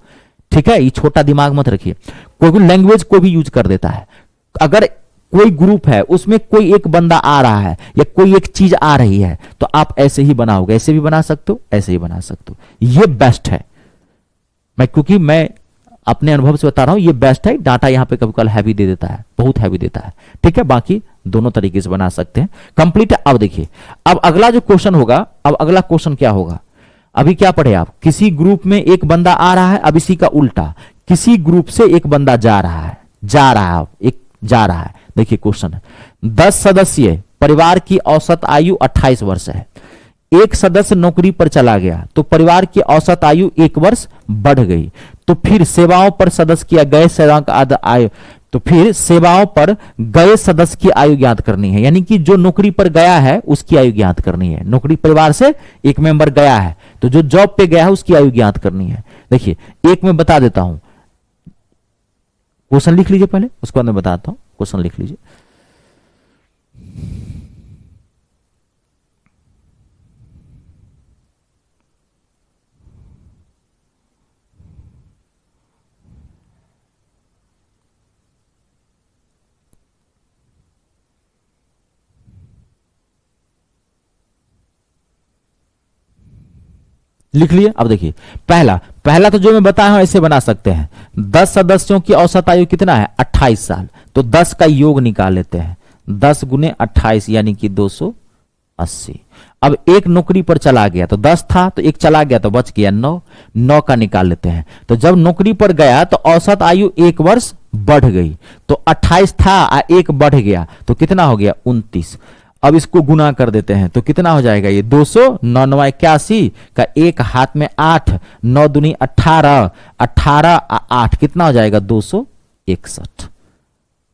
ठीक है। ये छोटा दिमाग मत रखिए। कोई भी लैंग्वेज को भी यूज कर देता है। अगर कोई ग्रुप है उसमें कोई एक बंदा आ रहा है या कोई एक चीज आ रही है तो आप ऐसे ही बनाओगे, ऐसे भी बना सकते हो, ऐसे ही बना सकते हो। ये बेस्ट है। क्योंकि मैं अपने अनुभव से बता रहा हूं, ये बेस्ट है। डाटा यहां पे कभी कभी हैवी दे देता है, बहुत हैवी देता है, ठीक है। बाकी दोनों तरीके से बना सकते हैं। कंप्लीट है। अब देखिए, अब अगला जो क्वेश्चन होगा, अब अगला क्वेश्चन क्या होगा, अभी क्या पढ़े आप, किसी ग्रुप में एक बंदा आ रहा है। अब इसी का उल्टा, किसी ग्रुप से एक बंदा जा रहा है, एक जा रहा है। देखिए क्वेश्चन है, 10 सदस्यीय परिवार की औसत आयु 28 वर्ष है। एक सदस्य नौकरी पर चला गया तो परिवार की औसत आयु 1 वर्ष बढ़ गई। तो फिर सेवाओं पर सदस्य की गए आयु, तो फिर सेवाओं पर गए सदस्य की आयु ज्ञात करनी है। यानी कि जो नौकरी पर गया है उसकी आयु ज्ञात करनी है। नौकरी परिवार से एक मेंबर गया है तो जो जॉब पे गया है उसकी आयु ज्ञात करनी है। देखिए एक मैं बता देता हूं, क्वेश्चन लिख लीजिए पहले, उसके बाद मैं बताता हूं। क्वेश्चन लिख लीजिए। लिख लिए। अब देखिए पहला तो जो मैं बताया हूं ऐसे बना सकते हैं। 10 सदस्यों की औसत आयु कितना है, 28 साल। तो 10 का योग निकाल लेते हैं, 10 गुने 28 यानी कि 280। अब एक नौकरी पर चला गया तो 10 था, तो एक चला गया तो बच गया 9 का निकाल लेते हैं। तो जब नौकरी पर गया तो औसत आयु 1 वर्ष बढ़ गई। तो 28 था, 1 बढ़ गया तो कितना हो गया, 29। अब इसको गुना कर देते हैं तो कितना हो जाएगा, ये 200, 9 9 81 का एक हाथ में 8, 9 दूनी 18, 18 8 कितना हो जाएगा, 261।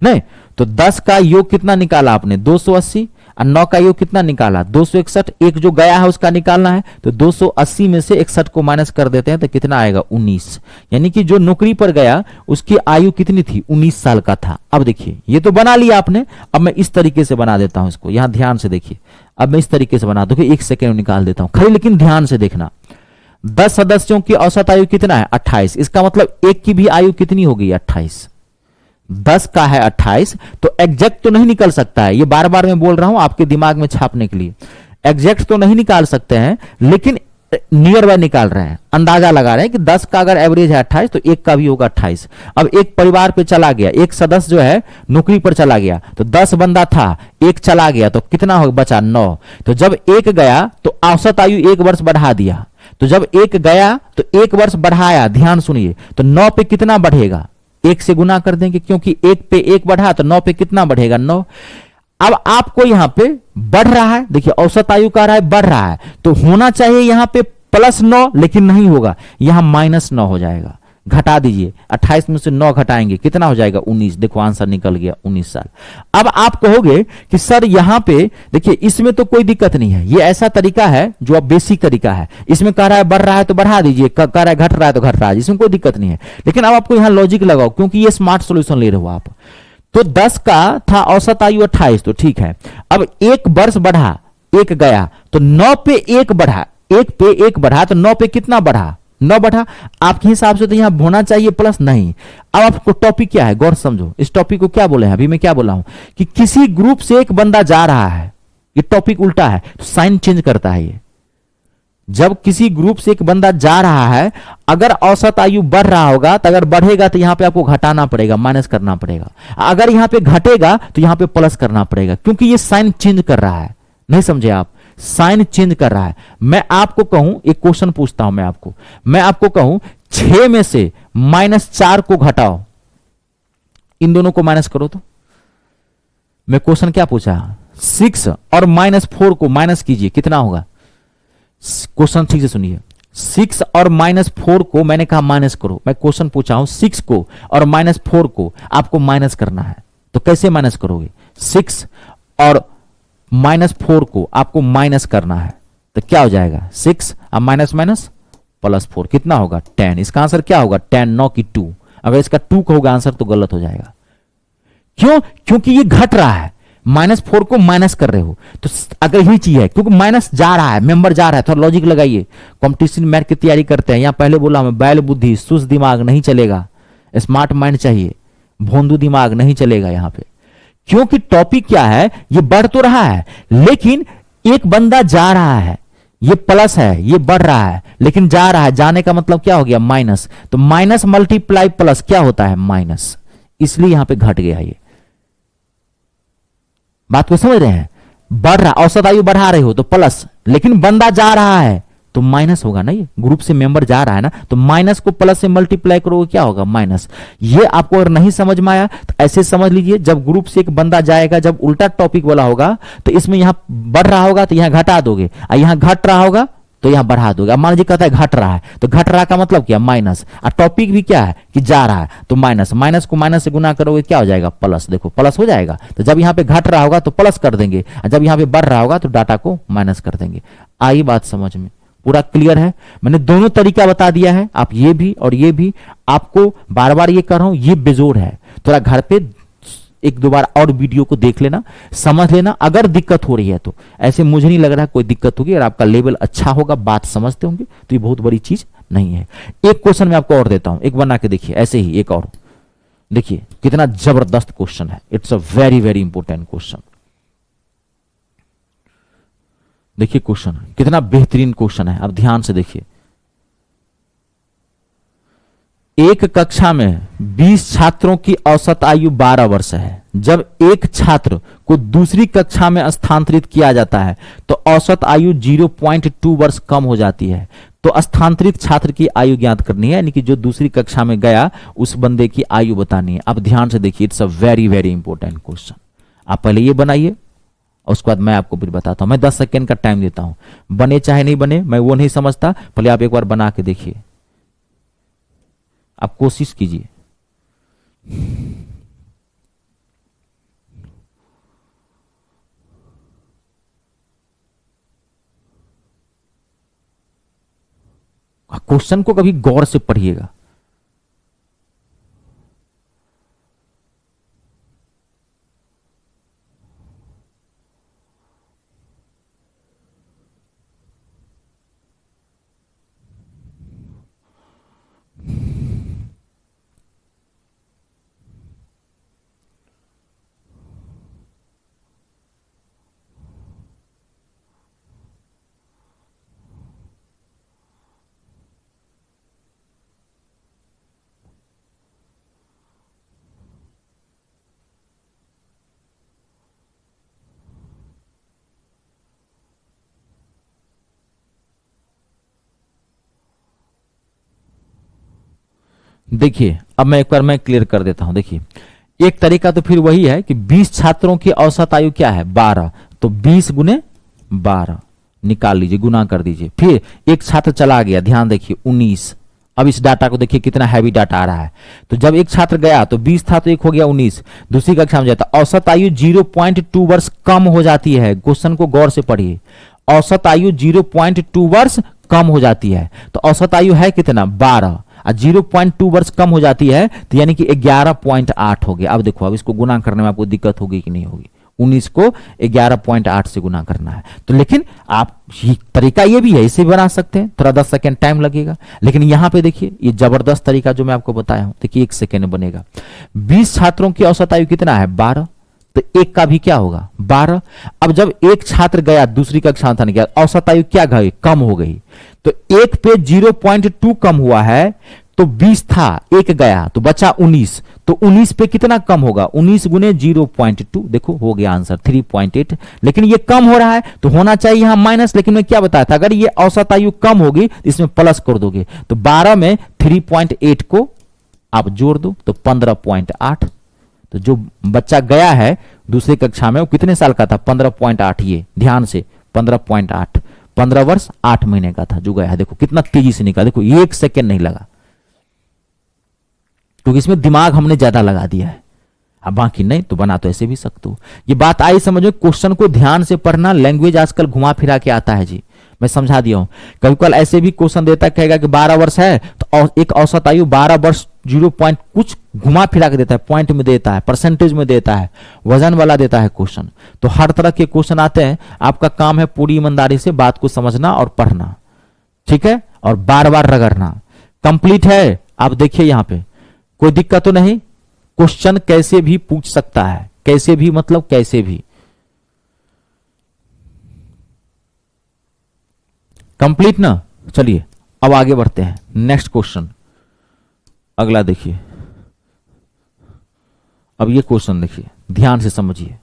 नहीं तो 10 का योग कितना निकाला आपने, 280, और 9 का योग कितना निकाला, 261। एक जो गया है उसका निकालना है तो 280 में से 61 को माइनस कर देते हैं तो कितना आएगा, 19। यानी कि जो नौकरी पर गया उसकी आयु कितनी थी, 19 साल का था। अब देखिए ये तो बना लिया आपने। अब मैं इस तरीके से बना देता हूं इसको, यहां ध्यान से देखिए। अब मैं इस तरीके से बना दूं, 1 सेकेंड निकाल देता हूं खाली, लेकिन ध्यान से देखना। 10 सदस्यों की औसत आयु कितना है, 28। इसका मतलब एक की भी आयु कितनी होगी, 28। 10 का है 28, तो एग्जैक्ट तो नहीं निकल सकता है। ये बार बार मैं बोल रहा हूं आपके दिमाग में छापने के लिए। एग्जैक्ट तो नहीं निकाल सकते हैं, लेकिन नियर बाय निकाल रहे हैं, अंदाजा लगा रहे हैं कि 10 का अगर एवरेज है 28 तो एक का भी होगा 28। अब एक परिवार पे चला गया, एक सदस्य जो है नौकरी पर चला गया, तो 10 बंदा था, एक चला गया तो कितना हो बचा, 9। तो जब एक गया तो औसत आयु 1 वर्ष बढ़ा दिया। तो जब एक गया तो 1 वर्ष बढ़ाया, ध्यान सुनिए, तो 9 पे कितना बढ़ेगा, 1 से गुना कर देंगे, क्योंकि 1 पे 1 बढ़ा तो 9 पे कितना बढ़ेगा, 9। अब आपको यहां पे बढ़ रहा है, देखिए औसत आयु का रहा है, बढ़ रहा है, तो होना चाहिए यहां पे +9, लेकिन नहीं होगा, यहां -9 हो जाएगा। घटा दीजिए, 28 में से 9 घटाएंगे कितना हो जाएगा, 19। देखो आंसर निकल गया, 19 साल। अब आप कहोगे कि सर यहां पे देखिए इसमें तो कोई दिक्कत नहीं है, ये ऐसा तरीका है जो अब बेसिक तरीका है। इसमें कह रहा है बढ़ रहा है तो बढ़ा दीजिए, कह रहा है घट रहा है तो घट रहा है, इसमें कोई दिक्कत नहीं है। लेकिन अब आपको यहां लॉजिक लगाओ, क्योंकि ये स्मार्ट सॉल्यूशन ले रहे हो आप। तो 10 का था औसत आयु 28, तो ठीक है। अब 1 वर्ष बढ़ा, 1 गया तो 9 पे 1 बढ़ा, 1 पे 1 बढ़ा तो 9 पे कितना बढ़ा, 9 बढ़ा। आपके हिसाब से तो यहां होना चाहिए प्लस, नहीं। अब आपको टॉपिक क्या है, गौर समझो। इस टॉपिक को क्या बोले हैं, अभी मैं क्या बोला हूं कि किसी ग्रुप से एक बंदा जा रहा है, ये टॉपिक उल्टा है, तो साइन चेंज करता है ये। जब किसी ग्रुप से एक बंदा जा रहा है, अगर औसत आयु बढ़ रहा होगा तो अगर बढ़ेगा तो यहां पे आपको घटाना पड़ेगा, माइनस करना पड़ेगा। अगर यहां पे घटेगा तो यहां पे प्लस करना पड़ेगा, क्योंकि ये साइन चेंज कर रहा है। नहीं समझे आप, साइन चेंज कर रहा है। मैं आपको कहूं, एक क्वेश्चन पूछता हूं मैं आपको कहूं 6 में से -4 को घटाओ, इन दोनों को माइनस करो, तो मैं क्वेश्चन क्या पूछा, 6 और -4 को माइनस कीजिए, कितना होगा। क्वेश्चन ठीक से सुनिए, 6 और -4 को मैंने कहा माइनस करो। मैं क्वेश्चन पूछा हूं 6 को और -4 को आपको माइनस करना है, तो कैसे माइनस करोगे। 6 और -4 को आपको माइनस करना है, तो क्या हो जाएगा, 6 और माइनस माइनस +4 कितना होगा 10। इसका आंसर क्या होगा 10, नौ की 2। अगर इसका 2 का होगा आंसर तो गलत हो जाएगा। क्यों? क्योंकि ये घट रहा है, -4 को माइनस कर रहे हो, तो अगर यही चीज है, क्योंकि माइनस जा रहा है, मेंबर जा रहा है, थोड़ा लॉजिक लगाइए। कंपटीशन मैथ की तैयारी करते हैं, यहां पहले बोला हमें बैल बुद्धि सुस्त दिमाग नहीं चलेगा, स्मार्ट माइंड चाहिए, भोंदू दिमाग नहीं चलेगा यहां पे। क्योंकि टॉपिक क्या है, ये बढ़ तो रहा है लेकिन एक बंदा जा रहा है, ये प्लस है, ये बढ़ रहा है लेकिन जा रहा है, जाने का मतलब क्या हो गया माइनस, तो माइनस मल्टीप्लाई प्लस क्या होता है माइनस, इसलिए यहां पे घट गया। ये बात को समझ रहे हैं? बढ़ रहा, औसत आयु बढ़ा रहे हो तो प्लस, लेकिन बंदा जा रहा है तो माइनस होगा ना, ये ग्रुप से मेंबर जा रहा है ना, तो माइनस को प्लस से मल्टीप्लाई करोगे क्या होगा माइनस। ये आपको अगर नहीं समझ में आया तो ऐसे समझ लीजिए, जब ग्रुप से एक बंदा जाएगा, जब उल्टा टॉपिक वाला होगा तो इसमें यहां बढ़ रहा होगा तो यहां घटा दोगे, और यहां घट रहा होगा तो यहां बढ़ा दोगे। अब मान लीजिए कहता है घट रहा है, तो घट रहा का मतलब क्या माइनस, और टॉपिक भी क्या है कि जा रहा है, तो माइनस, माइनस को माइनस से गुना करोगे क्या हो जाएगा प्लस। देखो प्लस हो जाएगा, तो जब यहां पे घट रहा होगा तो प्लस कर देंगे, और जब यहां पे बढ़ रहा होगा तो डाटा को माइनस कर देंगे। आई बात समझ में? पूरा क्लियर है? मैंने दोनों तरीका बता दिया है, आप ये भी और ये भी। आपको बार बार ये कर रहा हूं, ये बेजोड़ है, थोड़ा घर पे एक दो बार और वीडियो को देख लेना, समझ लेना। अगर दिक्कत हो रही है तो ऐसे मुझे नहीं लग रहा कोई दिक्कत होगी, अगर आपका लेवल अच्छा होगा, बात समझते होंगे तो ये बहुत बड़ी चीज नहीं है। एक क्वेश्चन मैं आपको और देता हूं, एक बना के देखिए, ऐसे ही एक और देखिए, कितना जबरदस्त क्वेश्चन है। It's a very very important question. देखिए क्वेश्चन कितना बेहतरीन क्वेश्चन है, अब ध्यान से देखिए। एक कक्षा में 20 छात्रों की औसत आयु 12 वर्ष है। जब एक छात्र को दूसरी कक्षा में स्थानांतरित किया जाता है तो औसत आयु 0.2 वर्ष कम हो जाती है। तो स्थानांतरित छात्र की आयु ज्ञात करनी है, यानी कि जो दूसरी कक्षा में गया उस बंदे की आयु बतानी है। अब ध्यान से देखिए, it's a very very important question. आप पहले ये बनाइए, उसके बाद मैं आपको फिर बताता हूं। मैं 10 सेकेंड का टाइम देता हूं, बने चाहे नहीं बने मैं वो नहीं समझता, पहले आप एक बार बना के देखिए, आप कोशिश कीजिए। क्वेश्चन को कभी गौर से पढ़िएगा। देखिए अब मैं एक बार मैं क्लियर कर देता हूं। देखिए एक तरीका तो फिर वही है कि 20 छात्रों की औसत आयु क्या है 12, तो 20 गुने 12 निकाल लीजिए, गुना कर दीजिए। फिर एक छात्र चला गया, ध्यान देखिए 19। अब इस डाटा को देखिए कितना हैवी डाटा आ रहा है। तो जब एक छात्र गया तो 20 था तो एक हो गया 19, दूसरी कक्षा में जाता, औसत आयु 0.2 वर्ष कम हो जाती है। क्वेश्चन को गौर से पढ़िए, औसत आयु 0.2 वर्ष कम हो जाती है। तो औसत आयु है कितना 12, 0.2 वर्ष कम हो जाती है तो यानी कि 11.8 हो गया। अब देखो, अब इसको गुना करने में आपको दिक्कत होगी कि नहीं होगी, 19 को 11.8 से गुना करना है। तो लेकिन आप तरीका ये भी है, इसे बना सकते हैं, थोड़ा 10 सेकेंड टाइम लगेगा। लेकिन यहां पे देखिए ये जबरदस्त तरीका जो मैं आपको बताया हूं, देखिए 1 सेकेंड में बनेगा। 20 छात्रों की औसत आयु कितना है 12, तो एक का भी क्या होगा 12। अब जब एक छात्र गया दूसरी कक्षा में गया, औसत आयु क्या गई कम हो गई, तो एक पे 0.2 कम हुआ है, तो 20 था एक गया तो बचा 19, तो 19 पे कितना कम होगा 19 गुने 0.2, देखो हो गया आंसर 3.8। लेकिन ये कम हो रहा है तो होना चाहिए यहां माइनस, लेकिन मैं क्या बताया था, अगर ये औसत आयु कम होगी तो इसमें प्लस कर दोगे, तो 12 में 3.8 को आप जोड़ दो तो 15.8। तो जो बच्चा गया है दूसरी कक्षा में वो कितने साल का था 15.8, ये ध्यान से 15.8, 15 वर्ष 8 महीने का था जो गया है। देखो कितना तेजी से निकला, देखो 1 सेकेंड नहीं लगा, क्योंकि इसमें दिमाग हमने ज्यादा लगा दिया है। अब बाकी नहीं तो बना तो ऐसे भी सकते हो। ये बात आई समझो, क्वेश्चन को ध्यान से पढ़ना। लैंग्वेज आजकल घुमा फिरा के आता है जी, मैं समझा दिया हूं। कभी कल ऐसे भी क्वेश्चन देता, कहेगा कि 12 वर्ष है तो एक औसत आयु 12 वर्ष 0 पॉइंट कुछ घुमा फिरा के देता है, पॉइंट में देता है, परसेंटेज में देता है, वजन वाला देता है क्वेश्चन। तो हर तरह के क्वेश्चन आते हैं, आपका काम है पूरी ईमानदारी से बात को समझना और पढ़ना, ठीक है, और बार बार रगड़ना। कंप्लीट है, आप देखिए यहां पे कोई दिक्कत तो नहीं। क्वेश्चन कैसे भी पूछ सकता है, कैसे भी मतलब कैसे भी। कंप्लीट ना, चलिए अब आगे बढ़ते हैं। नेक्स्ट क्वेश्चन अगला देखिए। अब ये क्वेश्चन देखिए, ध्यान से समझिए।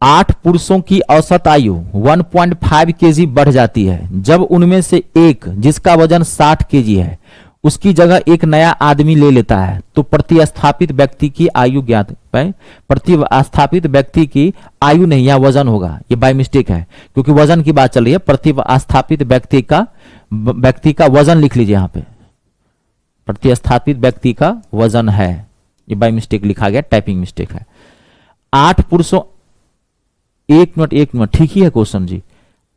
8 पुरुषों की औसत आयु 1.5 केजी बढ़ जाती है जब उनमें से एक जिसका वजन 60 केजी है उसकी जगह एक नया आदमी ले लेता है तो प्रतिस्थापित व्यक्ति की आयु ज्ञात। प्रतिस्थापित व्यक्ति की आयु नहीं, यह वजन होगा, ये बाय मिस्टेक है क्योंकि वजन की बात चल रही है। प्रतिस्थापित व्यक्ति का वजन लिख लीजिए यहां पे, प्रतिस्थापित व्यक्ति का वजन है, ये बाय मिस्टेक लिखा गया, टाइपिंग मिस्टेक है। 8 पुरुषों, एक मिनट ठीक ही है क्वेश्चन जी।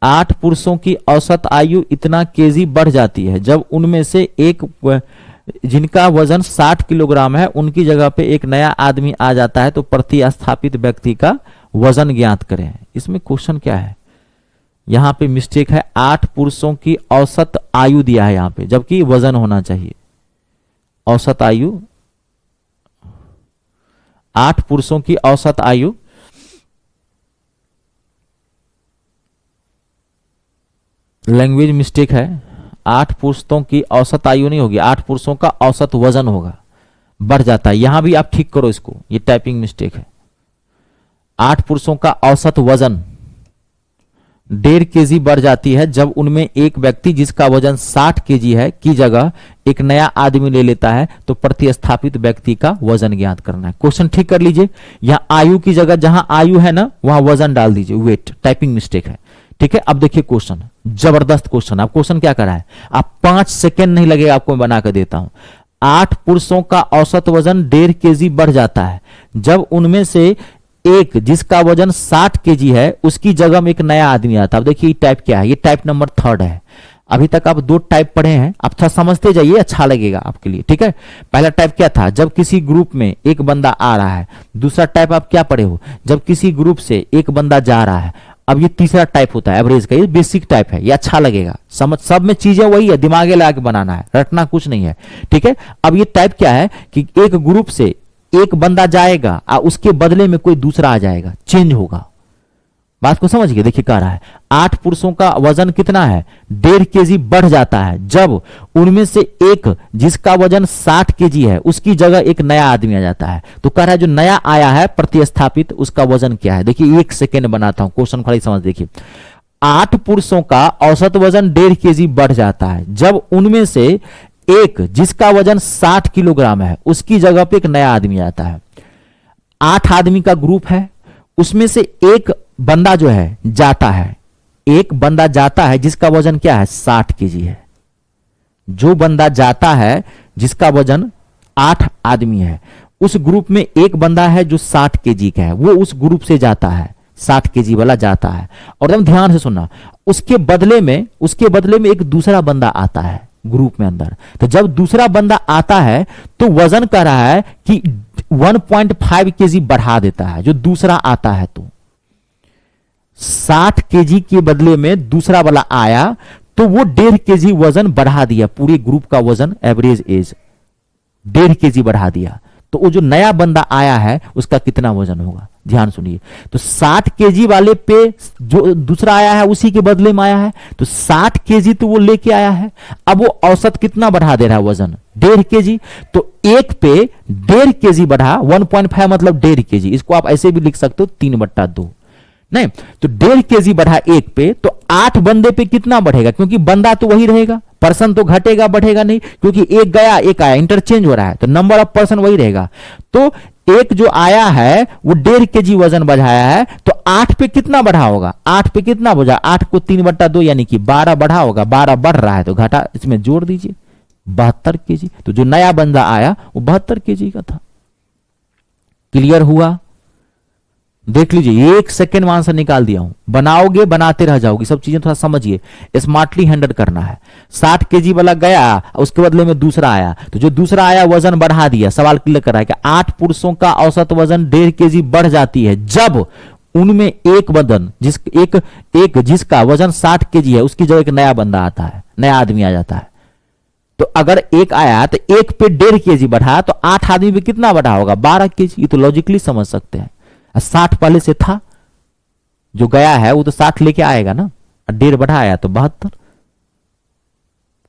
8 पुरुषों की औसत आयु इतना केजी बढ़ जाती है जब उनमें से एक जिनका वजन 60 किलोग्राम है उनकी जगह पे एक नया आदमी आ जाता है तो प्रतिस्थापित व्यक्ति का वजन ज्ञात करें। इसमें क्वेश्चन क्या है, यहां पे मिस्टेक है। 8 पुरुषों की औसत आयु दिया है यहां पे, जबकि वजन होना चाहिए। औसत आयु, 8 पुरुषों की औसत आयु, लैंग्वेज मिस्टेक है। 8 पुरुषों की औसत आयु नहीं होगी, 8 पुरुषों का औसत वजन होगा, बढ़ जाता है। यहां भी आप ठीक करो इसको, ये टाइपिंग मिस्टेक है। 8 पुरुषों का औसत वजन 1.5 केजी बढ़ जाती है जब उनमें एक व्यक्ति जिसका वजन 60 केजी है की जगह एक नया आदमी ले लेता है तो प्रतिस्थापित व्यक्ति का वजन ज्ञात करना है। क्वेश्चन ठीक कर लीजिए, यहां आयु की जगह जहां आयु है ना वहां वजन डाल दीजिए, वेट, टाइपिंग मिस्टेक है, ठीक है। अब देखिए क्वेश्चन, जबरदस्त क्वेश्चन। अब क्वेश्चन क्या करा है, आप 5 सेकेंड नहीं लगेगा, आपको मैं बना कर देता हूं। 8 पुरुषों का औसत वजन 1.5 केजी बढ़ जाता है जब उनमें से एक जिसका वजन 60 केजी है उसकी जगह में एक नया आदमी आता है। अब देखिए टाइप क्या है, ये टाइप नंबर 3 है। अभी तक आप 2 टाइप पढ़े हैं, आप थोड़ा समझते जाइए, अच्छा लगेगा आपके लिए, ठीक है। पहला टाइप क्या था, जब किसी ग्रुप में एक बंदा आ रहा है। दूसरा टाइप आप क्या पढ़े हो, जब किसी ग्रुप से एक बंदा जा रहा है। अब ये तीसरा टाइप होता है एवरेज का, ये बेसिक टाइप है, ये अच्छा लगेगा समझ। सब में चीजें वही है, दिमागे लगा के बनाना है, रटना कुछ नहीं है, ठीक है। अब ये टाइप क्या है कि एक ग्रुप से एक बंदा जाएगा और उसके बदले में कोई दूसरा आ जाएगा, चेंज होगा। बात को समझ गए, देखिए कह रहा है 8 पुरुषों का वजन कितना है, 1.5 केजी बढ़ जाता है जब उनमें से एक जिसका वजन 60 केजी है उसकी जगह एक नया आदमी आ जाता है। तो कह रहा है जो नया आया है प्रतिस्थापित उसका वजन क्या है। देखिए 1 सेकेंड बनाता हूं, क्वेश्चन खड़ी समझ। देखिए 8 पुरुषों का औसत वजन 1.5 केजी बढ़ जाता है जब उनमें से एक जिसका वजन 60 किलोग्राम है उसकी जगह पे एक नया आदमी आता है। 8 आदमी का ग्रुप है, उसमें से एक बंदा जो है जाता है, एक बंदा जाता है जिसका वजन क्या है, 60 केजी है। जो बंदा जाता है जिसका वजन 8 आदमी है, उस ग्रुप में एक बंदा है जो 60 केजी का है, वो उस ग्रुप से जाता है, 60 केजी वाला जाता है। और एकदम ध्यान से सुनना, उसके बदले में एक दूसरा बंदा आता है ग्रुप में अंदर। तो जब दूसरा बंदा आता है तो वजन कर रहा है कि 1.5 केजी बढ़ा देता है। जो दूसरा आता है तो 60 केजी के बदले में दूसरा वाला आया तो वो 1.5 केजी वजन बढ़ा दिया, पूरे ग्रुप का वजन एवरेज एज 1.5 केजी बढ़ा दिया। तो वो जो नया बंदा आया है उसका कितना वजन होगा, ध्यान सुनिए। तो 60 केजी वाले पे जो दूसरा आया है उसी के बदले में आया है, तो 60 केजी तो वो लेके आया है। अब वो औसत कितना बढ़ा दे रहा है, वजन 1.5 केजी। तो एक पे 1.5 केजी बढ़ा, 1.5 मतलब 1.5 केजी। इसको आप ऐसे भी लिख सकते हो 3/2, नहीं तो 1.5 केजी बढ़ा एक पे, तो 8 बंदे पे कितना बढ़ेगा, क्योंकि बंदा तो वही रहेगा, पर्सन तो घटेगा बढ़ेगा नहीं, क्योंकि एक गया एक आया, इंटरचेंज हो रहा है, तो नंबर ऑफ पर्सन वही रहेगा। तो एक जो आया है वो 1.5 केजी वजन बढ़ाया है, तो 8 पे कितना बढ़ा होगा, 8 पे कितना बढ़ा, 8 को 3/2 यानी कि 12 बढ़ा होगा। 12 बढ़ रहा है तो घटा, इसमें जोड़ दीजिए 72 केजी। तो जो नया बंदा आया वो 72 केजी का था। क्लियर हुआ, देख लीजिए, 1 सेकेंड में आंसर निकाल दिया हूं। बनाओगे, बनाते रह जाओगे, सब चीजें थोड़ा समझिए, स्मार्टली हैंडल करना है। 60 केजी वाला गया, उसके बदले में दूसरा आया, तो जो दूसरा आया वजन बढ़ा दिया। सवाल क्लियर कर रहा है कि 8 पुरुषों का औसत वजन 1.5 केजी बढ़ जाती है जब उनमें एक वजन जिसका वजन 60 केजी है, उसकी जगह एक नया बंदा आता है, नया आदमी आ जाता है। तो अगर एक आया तो एक पे 1.5 केजी बढ़ा, तो 8 आदमी पे कितना बढ़ा होगा? 12 केजी। ये तो लॉजिकली समझ सकते हैं। 60 पहले से था, जो गया है वो तो 60 लेके आएगा ना, 1.5 बढ़ाया तो 72।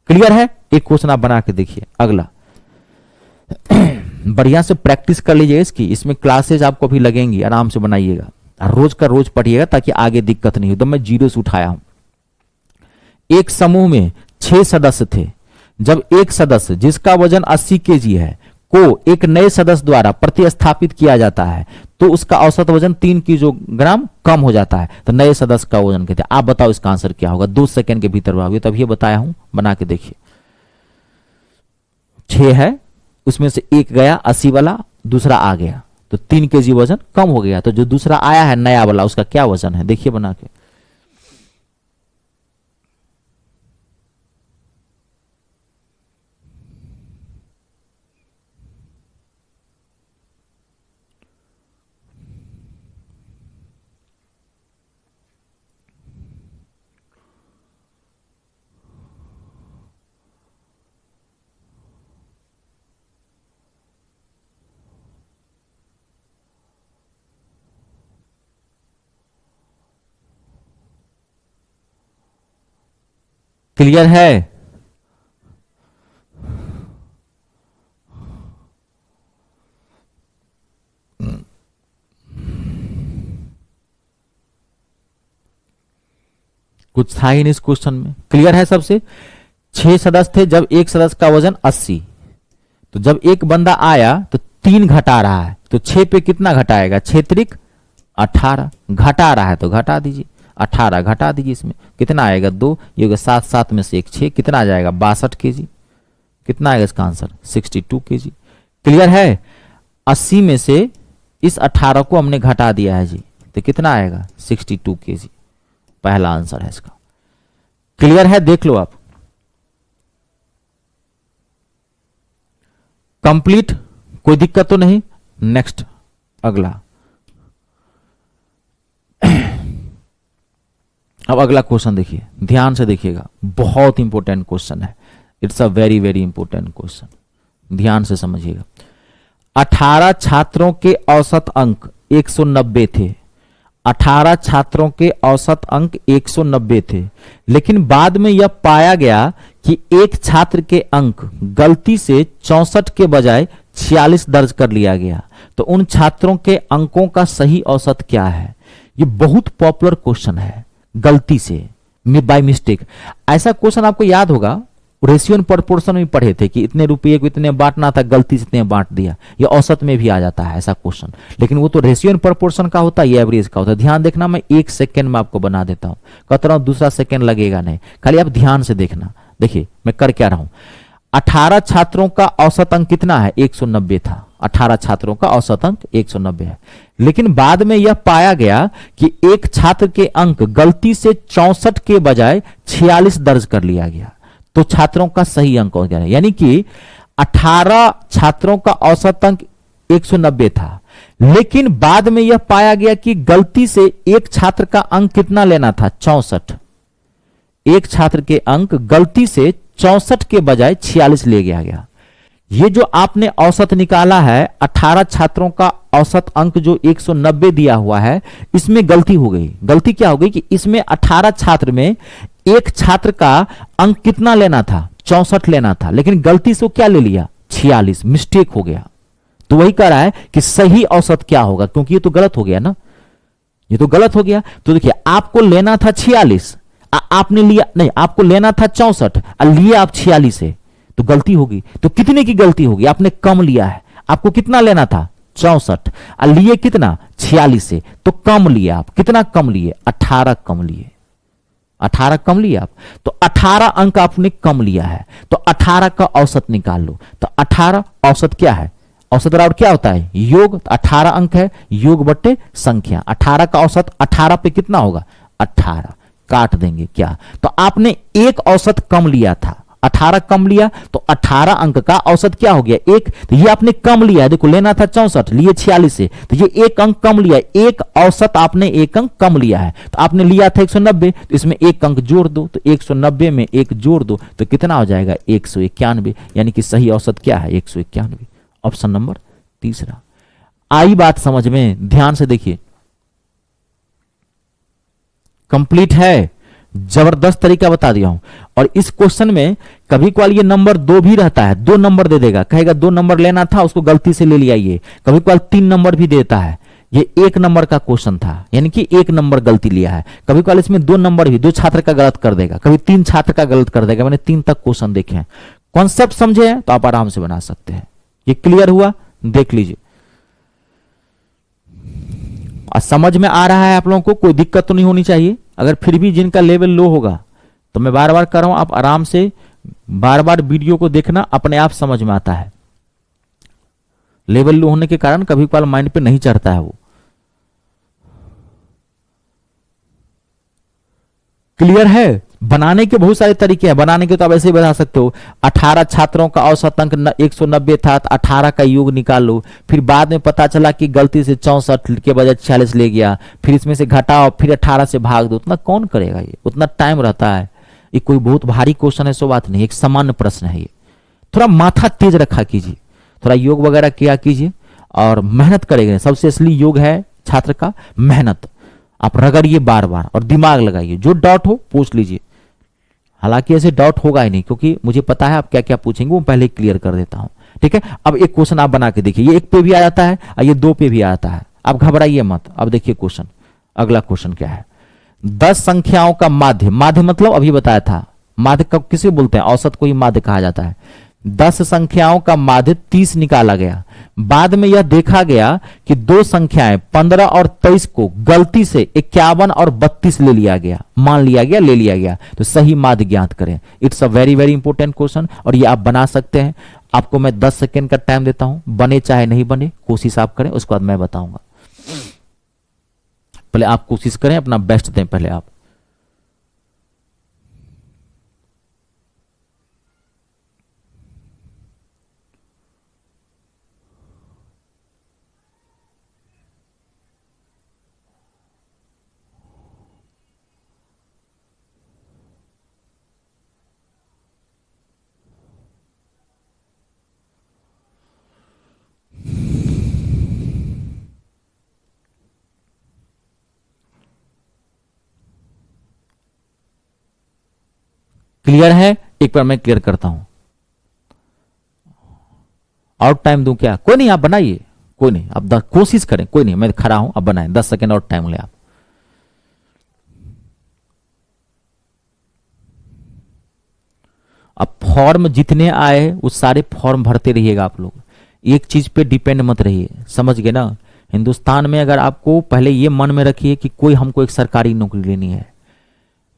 क्लियर है? एक क्वेश्चन आप बना के देखिए। अगला बढ़िया से प्रैक्टिस कर लीजिए इसकी, इसमें क्लासेज आपको भी लगेंगी, आराम से बनाइएगा, रोज का रोज पढ़िएगा ताकि आगे दिक्कत नहीं हो। तो मैं 0 से उठाया हूं। एक समूह में 6 सदस्य थे। जब एक सदस्य जिसका वजन 80 केजी है को एक नए सदस्य द्वारा प्रतिस्थापित किया जाता है, तो उसका औसत वजन 3 किलोग्राम कम हो जाता है। तो नए सदस्य का वजन कहते हैं। आप बताओ इसका आंसर क्या होगा? 2 सेकंड के भीतर भाविए, तब ये बताया हूं, बना के देखिए। 6 है, उसमें से एक गया 80 वाला, दूसरा आ गया, तो 3 केजी वजन कम हो गया। तो जो दूसरा आया है नया वाला, उसका क्या वजन है? देखिए बना के। क्लियर है? कुछ था ही नहीं इस क्वेश्चन में। क्लियर है सबसे? 6 सदस्य थे, जब एक सदस्य का वजन 80, तो जब एक बंदा आया तो 3 घटा रहा है, तो 6 पे कितना घटाएगा? 6 त्रिक 18। घटा रहा है तो घटा दीजिए, 18 घटा दीजिए, इसमें कितना आएगा? 2, ये होगा 7, 7 में से 1 6, कितना आ जाएगा? 62 केजी। कितना आएगा इसका आंसर? 62 केजी। क्लियर है? 80 में से इस 18 को हमने घटा दिया है जी, तो कितना आएगा? 62 केजी। पहला आंसर है इसका। क्लियर है? देख लो आप। कंप्लीट, कोई दिक्कत तो नहीं? नेक्स्ट, अगला। अब अगला क्वेश्चन देखिए, ध्यान से देखिएगा, बहुत इंपॉर्टेंट क्वेश्चन है। It's a very very important question, ध्यान से समझिएगा। 18 छात्रों के औसत अंक 190 थे। 18 छात्रों के औसत अंक 190 थे, लेकिन बाद में यह पाया गया कि एक छात्र के अंक गलती से 64 के बजाय 46 दर्ज कर लिया गया। तो उन छात्रों के अंकों का औसत औसत क्या है? ये बहुत पॉपुलर क्वेश्चन है। गलती से, बाय मिस्टेक, ऐसा क्वेश्चन आपको याद होगा, रेशियो एंड प्रोपोर्शन में पढ़े थे कि इतने रुपये को इतने बांटना था, गलती से इतने बांट दिया। ये औसत में भी आ जाता है ऐसा क्वेश्चन, लेकिन वो तो रेशियो एंड प्रोपोर्शन का होता है, ये एवरेज का होता है। ध्यान देखना, मैं 1 सेकंड में आपको बना देता हूं, कहता रहा हूं दूसरा सेकंड लगेगा नहीं, खाली आप ध्यान से देखना। देखिए मैं कर क्या रहा हूं। 18 छात्रों का औसत अंक कितना है? 190 था। 18 छात्रों का औसत अंक 190 है, लेकिन बाद में यह पाया गया कि एक छात्र के अंक गलती से 64 के बजाय 46 दर्ज कर लिया गया। तो छात्रों का सही अंक हो गया, यानी कि 18 छात्रों का औसत अंक 190 था, लेकिन बाद में यह पाया गया कि गलती से एक छात्र का अंक कितना लेना था? 64। एक छात्र के अंक गलती से 64 के बजाय 46 ले गया। ये जो आपने औसत निकाला है, 18 छात्रों का औसत अंक जो 190 दिया हुआ है, इसमें गलती हो गई। गलती क्या हो गई कि इसमें 18 छात्र में एक छात्र का अंक कितना लेना था? 64 लेना था, लेकिन गलती से वो क्या ले लिया? 46। मिस्टेक हो गया। तो वही कह रहा है कि सही औसत क्या होगा, क्योंकि ये तो गलत हो गया ना, ये तो गलत हो गया। तो देखिए, आपको लेना था 46, आपने लिया नहीं, आपको लेना था 64 और लिए आप 46 है, तो गलती होगी। तो कितने की गलती होगी? आपने कम लिया है। आपको कितना लेना था? 64 और लिए कितना? 46 से, तो कम लिए आप। कितना कम लिए? 18 कम लिए। 18 कम लिए आप, तो 18 अंक आपने कम लिया है, तो 18 का औसत निकाल लो। तो 18 औसत क्या है? औसत बराबर क्या होता है, योग। 18 अंक है, योग बट्टे संख्या। 18 का औसत 18 पे कितना होगा, 18, काट देंगे क्या, तो आपने एक औसत कम लिया था, 18 कम लिया, तो 18 अंक का औसत क्या हो गया, एक। तो ये आपने कम लिया है, देखो लेना था 64, लिए 46 से, तो ये एक अंक कम लिया, एक औसत आपने एक अंक कम लिया है। तो आपने लिया था 190, तो इसमें एक अंक जोड़ दो, तो 190 में एक जोड़ दो तो कितना हो जाएगा, 191। यानी कि सही औसत क्या है, 191। ऑप्शन नंबर तीसरा। आई बात समझ में, ध्यान से देखिए, कंप्लीट है, जबरदस्त तरीका बता दिया हूं। और इस क्वेश्चन में कभी कभार ये नंबर 2 भी रहता है, 2 नंबर दे देगा, कहेगा 2 नंबर लेना था, उसको गलती से ले लिया। ये कभी कभार 3 नंबर भी देता है, ये 1 नंबर का क्वेश्चन था, यानी कि 1 नंबर गलती लिया है। कभी कभार इसमें 2 नंबर भी, 2 छात्र का गलत कर देगा, कभी 3 छात्र का गलत कर देगा। मैंने 3 तक क्वेश्चन देखे हैं, कॉन्सेप्ट समझे हैं तो आप आराम से बना सकते हैं। ये क्लियर हुआ, देख लीजिए। समझ में आ रहा है आप लोगों को, कोई दिक्कत तो नहीं होनी चाहिए। अगर फिर भी जिनका लेवल लो होगा, तो मैं बार बार कर रहा हूं, आप आराम से बार बार वीडियो को देखना, अपने आप समझ में आता है। लेवल लो होने के कारण कभी कभार माइंड पे नहीं चढ़ता है वो। क्लियर है, बनाने के बहुत सारे तरीके हैं, बनाने के तो आप ऐसे ही बता सकते हो। 18 छात्रों का औसत अंक 190 था, तो 18 का योग निकाल लो। फिर बाद में पता चला कि गलती से 64 के बजाय 46 ले गया, फिर इसमें से घटाओ, फिर 18 से भाग दो। उतना कौन करेगा, ये उतना टाइम रहता है। ये कोई बहुत भारी क्वेश्चन है, सो बात नहीं, एक सामान्य प्रश्न है ये। थोड़ा माथा तेज रखा कीजिए, थोड़ा योग वगैरह किया कीजिए और मेहनत करेंगे। सबसे असली योग है छात्र का मेहनत। आप रगड़िए बार बार और दिमाग लगाइए, जो डाउट हो पूछ लीजिए। हालांकि ऐसे डाउट होगा ही नहीं, क्योंकि मुझे पता है आप क्या क्या पूछेंगे, वो पहले क्लियर कर देता हूं। ठीक है, अब एक क्वेश्चन आप बना के देखिए, ये 1 पे भी आ जाता है और ये 2 पे भी आ जाता है। आप घबराइए मत। अब देखिए क्वेश्चन, अगला क्वेश्चन क्या है, 10 संख्याओं का माध्य। माध्य मतलब अभी बताया था, माध्य कब किसे बोलते हैं, औसत को ही माध्य कहा जाता है। 10 संख्याओं का माध्य 30 निकाला गया। बाद में यह देखा गया कि 2 संख्याएं 15 और 23 को गलती से 51 और 32 ले लिया गया, मान लिया गया, ले लिया गया। तो सही माध्य ज्ञात करें। It's a very very important question, और ये आप बना सकते हैं। आपको मैं 10 सेकेंड का टाइम देता हूं, बने चाहे नहीं बने, कोशिश आप करें, उसके बाद मैं बताऊंगा। पहले आप कोशिश करें, अपना बेस्ट दें पहले आप। क्लियर है, एक बार मैं क्लियर करता हूं। और टाइम दूं क्या, कोई नहीं, आप बनाइए, कोई नहीं, आप कोशिश करें, कोई नहीं, मैं खड़ा हूं, आप बनाएं। 10 सेकेंड और टाइम ले आप। अब फॉर्म जितने आए वो सारे फॉर्म भरते रहिएगा आप लोग, एक चीज पे डिपेंड मत रहिए, समझ गए ना। हिंदुस्तान में अगर आपको पहले ये मन में रखिए कि कोई हमको एक सरकारी नौकरी लेनी है,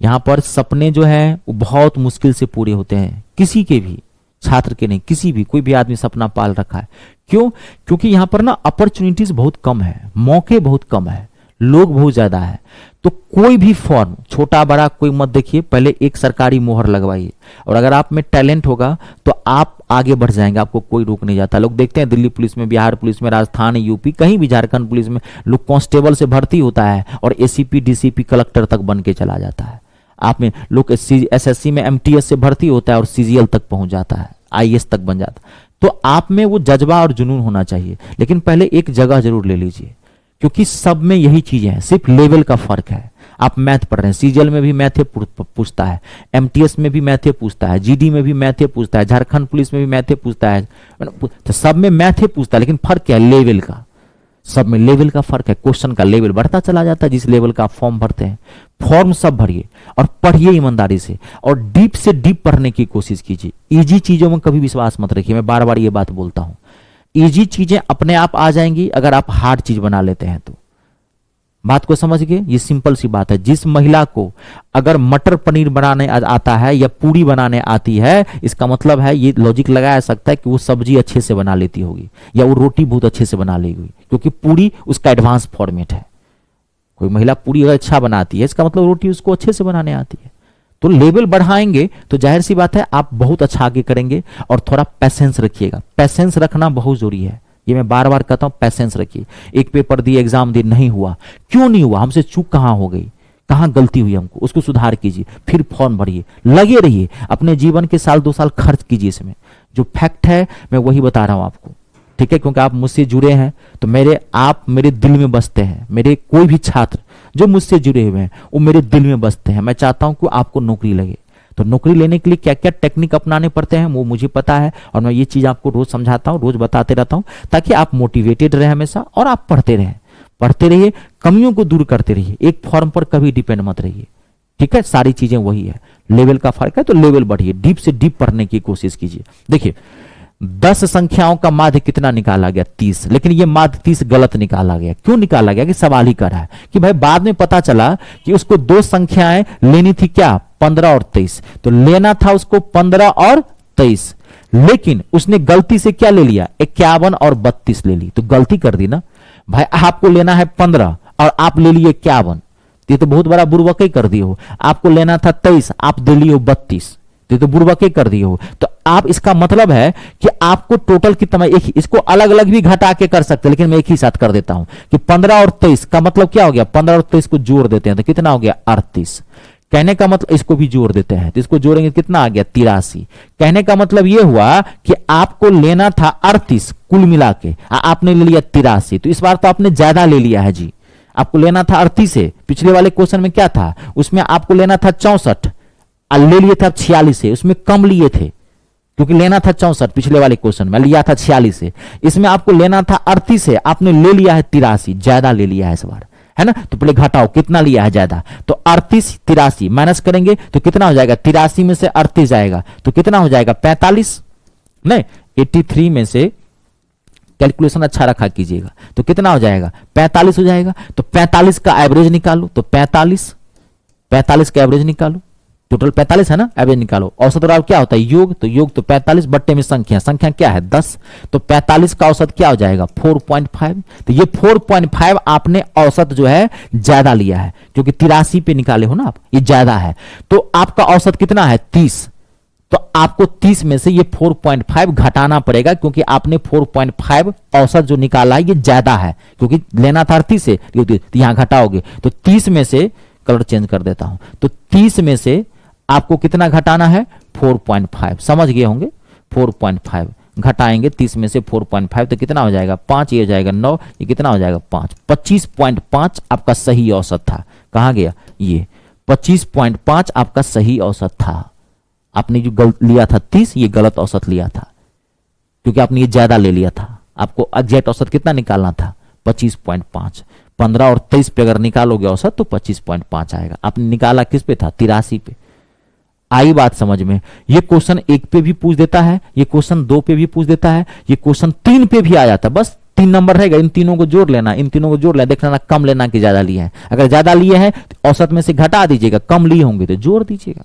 यहां पर सपने जो है वो बहुत मुश्किल से पूरे होते हैं, किसी के भी, छात्र के नहीं, किसी भी, कोई भी आदमी सपना पाल रखा है। क्यों, क्योंकि यहां पर ना अपॉर्चुनिटीज बहुत कम है, मौके बहुत कम है, लोग बहुत ज्यादा है। तो कोई भी फॉर्म, छोटा बड़ा कोई मत देखिए, पहले एक सरकारी मोहर लगवाइए, और अगर आप में टैलेंट होगा तो आप आगे बढ़ जाएंगे, आपको कोई रोक नहीं जाता। लोग देखते हैं दिल्ली पुलिस में, बिहार पुलिस में, राजस्थान, यूपी, कहीं भी, झारखंड पुलिस में, लोग कांस्टेबल से भर्ती होता है और एसीपी, डीसीपी, कलेक्टर तक बन के चला जाता है। आप में लोग एसएससी में एमटीएस से भर्ती होता है और सीजीएल तक पहुंच जाता है, आईएएस तक बन जाता है। तो आप में वो जज्बा और जुनून होना चाहिए, लेकिन पहले एक जगह जरूर ले लीजिए, क्योंकि सब में यही चीजें हैं, सिर्फ लेवल का फर्क है। आप मैथ पढ़ रहे हैं, सीजीएल में भी मैथ पूछता है, एमटीएस में भी मैथ पूछता है, जीडी में भी मैथ पूछता है, झारखंड पुलिस में भी मैथ पूछता है, तो सब में मैथ पूछता है, लेकिन फर्क क्या है, लेवल का। सब में लेवल का फर्क है, क्वेश्चन का लेवल बढ़ता चला जाता है जिस लेवल का आप फॉर्म भरते हैं। फॉर्म सब भरिए और पढ़िए ईमानदारी से, और डीप से डीप पढ़ने की कोशिश कीजिए। इजी चीजों में कभी विश्वास मत रखिए, मैं बार बार ये बात बोलता हूं। इजी चीजें अपने आप आ जाएंगी अगर आप हार्ड चीज बना लेते हैं तो। बात को समझ गए? ये सिंपल सी बात है। जिस महिला को अगर मटर पनीर बनाने आता है या पूरी बनाने आती है, इसका मतलब है, ये लॉजिक लगाया सकता है कि वो सब्जी अच्छे से बना लेती होगी या वो रोटी बहुत अच्छे से बना लेगी, क्योंकि पूरी उसका एडवांस फॉर्मेट है। कोई महिला पूरी अगर अच्छा बनाती है, इसका मतलब रोटी उसको अच्छे से बनाने आती है। तो लेवल बढ़ाएंगे तो जाहिर सी बात है आप बहुत अच्छा आगे करेंगे। और थोड़ा पैसेंस रखिएगा, पैसेंस रखना बहुत जरूरी है। ये मैं बार बार कहता हूं, पैसेंस रखिए। एक पेपर दिए, एग्जाम दिए, नहीं हुआ, क्यों नहीं हुआ, हमसे चूक कहां हो गई, कहां गलती हुई हमको, उसको सुधार कीजिए, फिर फॉर्म भरिए, लगे रहिए, अपने जीवन के साल 2 साल खर्च कीजिए इसमें। जो फैक्ट है मैं वही बता रहा हूं आपको, ठीक है? क्योंकि आप मुझसे जुड़े हैं तो आप मेरे दिल में बसते हैं। मेरे कोई भी छात्र जो मुझसे जुड़े हुए हैं वो मेरे दिल में बसते हैं। मैं चाहता हूं कि आपको नौकरी लगे। तो नौकरी लेने के लिए क्या क्या टेक्निक अपनाने पड़ते हैं वो मुझे पता है, और मैं ये चीज आपको रोज समझाता हूं, रोज बताते रहता हूं, ताकि आप मोटिवेटेड रहे हमेशा और आप पढ़ते रहिए, कमियों को दूर करते रहिए, एक फॉर्म पर कभी डिपेंड मत रहिए, ठीक है? सारी चीजें वही है, लेवल का फर्क है तो लेवल बढ़िए, डीप से डीप पढ़ने की कोशिश कीजिए। देखिए 10 संख्याओं का माध्य कितना निकाला गया? 30। लेकिन ये माध्य 30 गलत निकाला गया। क्यों निकाला गया? कि सवाल ही कर रहा है कि भाई बाद में पता चला कि उसको 2 संख्याएं लेनी थी, क्या? 15 और 23। तो लेना था उसको 15 और 23, लेकिन उसने गलती से क्या ले लिया? 51 और 32 ले ली। तो गलती कर दी ना भाई। आपको लेना है 15 और आप ले लिए 51, ये तो बहुत बड़ा बुर्बक कर दिए हो। आपको लेना था 23, आप दे लिए 32, तो बुर्बक कर दिए हो। तो आप, इसका मतलब है कि आपको टोटल कितना, एक इसको अलग अलग भी घटा के कर सकते हैं, लेकिन मैं एक ही साथ कर देता हूं कि 15 और 23 का मतलब क्या हो गया? 15 और 23 को जोड़ देते हैं तो कितना हो गया? 38। कहने का मतलब, इसको भी जोड़ देते हैं तो इसको जोड़ेंगे कितना आ गया? 83। कहने का मतलब यह हुआ कि आपको लेना था 38 कुल मिला के, आपने ले लिया 83। तो इस बार तो आपने ज्यादा ले लिया है जी। आपको लेना था 38 है, पिछले वाले क्वेश्चन में क्या था? उसमें आपको लेना था 64, ले लिए थे आप 46 से, उसमें कम लिए थे क्योंकि लेना था 64, पिछले वाले क्वेश्चन में लिया था 46 से। इसमें आपको लेना था 38 से, आपने ले लिया है 83, ज्यादा ले लिया है इस बार, है ना? तो पहले घटाओ कितना लिया है ज्यादा। तो 38 83 माइनस करेंगे तो कितना हो जाएगा? 83 में से 38 जाएगा तो कितना हो जाएगा? 45 नहीं, 83 में से कैलकुलेशन अच्छा रखा कीजिएगा तो कितना हो जाएगा? 45 हो जाएगा। तो 45 का एवरेज निकालो, तो 45 का एवरेज निकालो, टोटल 45 है ना, एवरेज निकालो। औसत और क्या होता है? योग। तो योग तो 45 बट्टे में संख्या क्या है? 10। तो 45 का औसत क्या हो जाएगा? 4.5। तो ये 4.5 आपने औसत जो है ज्यादा लिया है, क्योंकि 83 पे निकाले हो ना आप, ये ज्यादा है। तो आपका औसत कितना है? 30। तो आपको 30 में से ये 4.5 घटाना पड़ेगा, क्योंकि आपने 4.5 औसत जो निकाला है ये ज्यादा है, क्योंकि लेना था 30 से, तो यहां घटाओगे तो 30 में से, कलर चेंज कर देता हूं, तो 30 में से आपको कितना घटाना है? 4.5। समझ गए होंगे? 4.5 घटाएंगे 30 में से 4.5 तो कितना हो जाएगा? 5, ये हो जाएगा 9, ये कितना हो जाएगा? 5। 25.5 आपका सही औसत था। कहां गया? ये 25.5 आपका सही औसत था। आपने जो लिया था 30, ये गलत औसत लिया था, क्योंकि आपने ये ज्यादा ले लिया था। आपको एग्जैक्ट औसत कितना निकालना था? 25.5। 15 और 23 पे अगर निकालोगे औसत तो 25.5 आएगा। आपने निकाला किस पे था? 83 पे। आई बात समझ में? ये क्वेश्चन 1 पे भी पूछ देता है, ये क्वेश्चन 2 पे भी पूछ देता है, ये क्वेश्चन 3 पे भी आ जाता है। बस 3 नंबर रहेगा, इन तीनों को जोड़ लेना, इन तीनों को जोड़ लेना, देखना कम लेना कि ज्यादा लिए हैं। अगर ज्यादा लिए हैं तो औसत में से घटा दीजिएगा, कम लिए होंगे तो जोड़ दीजिएगा।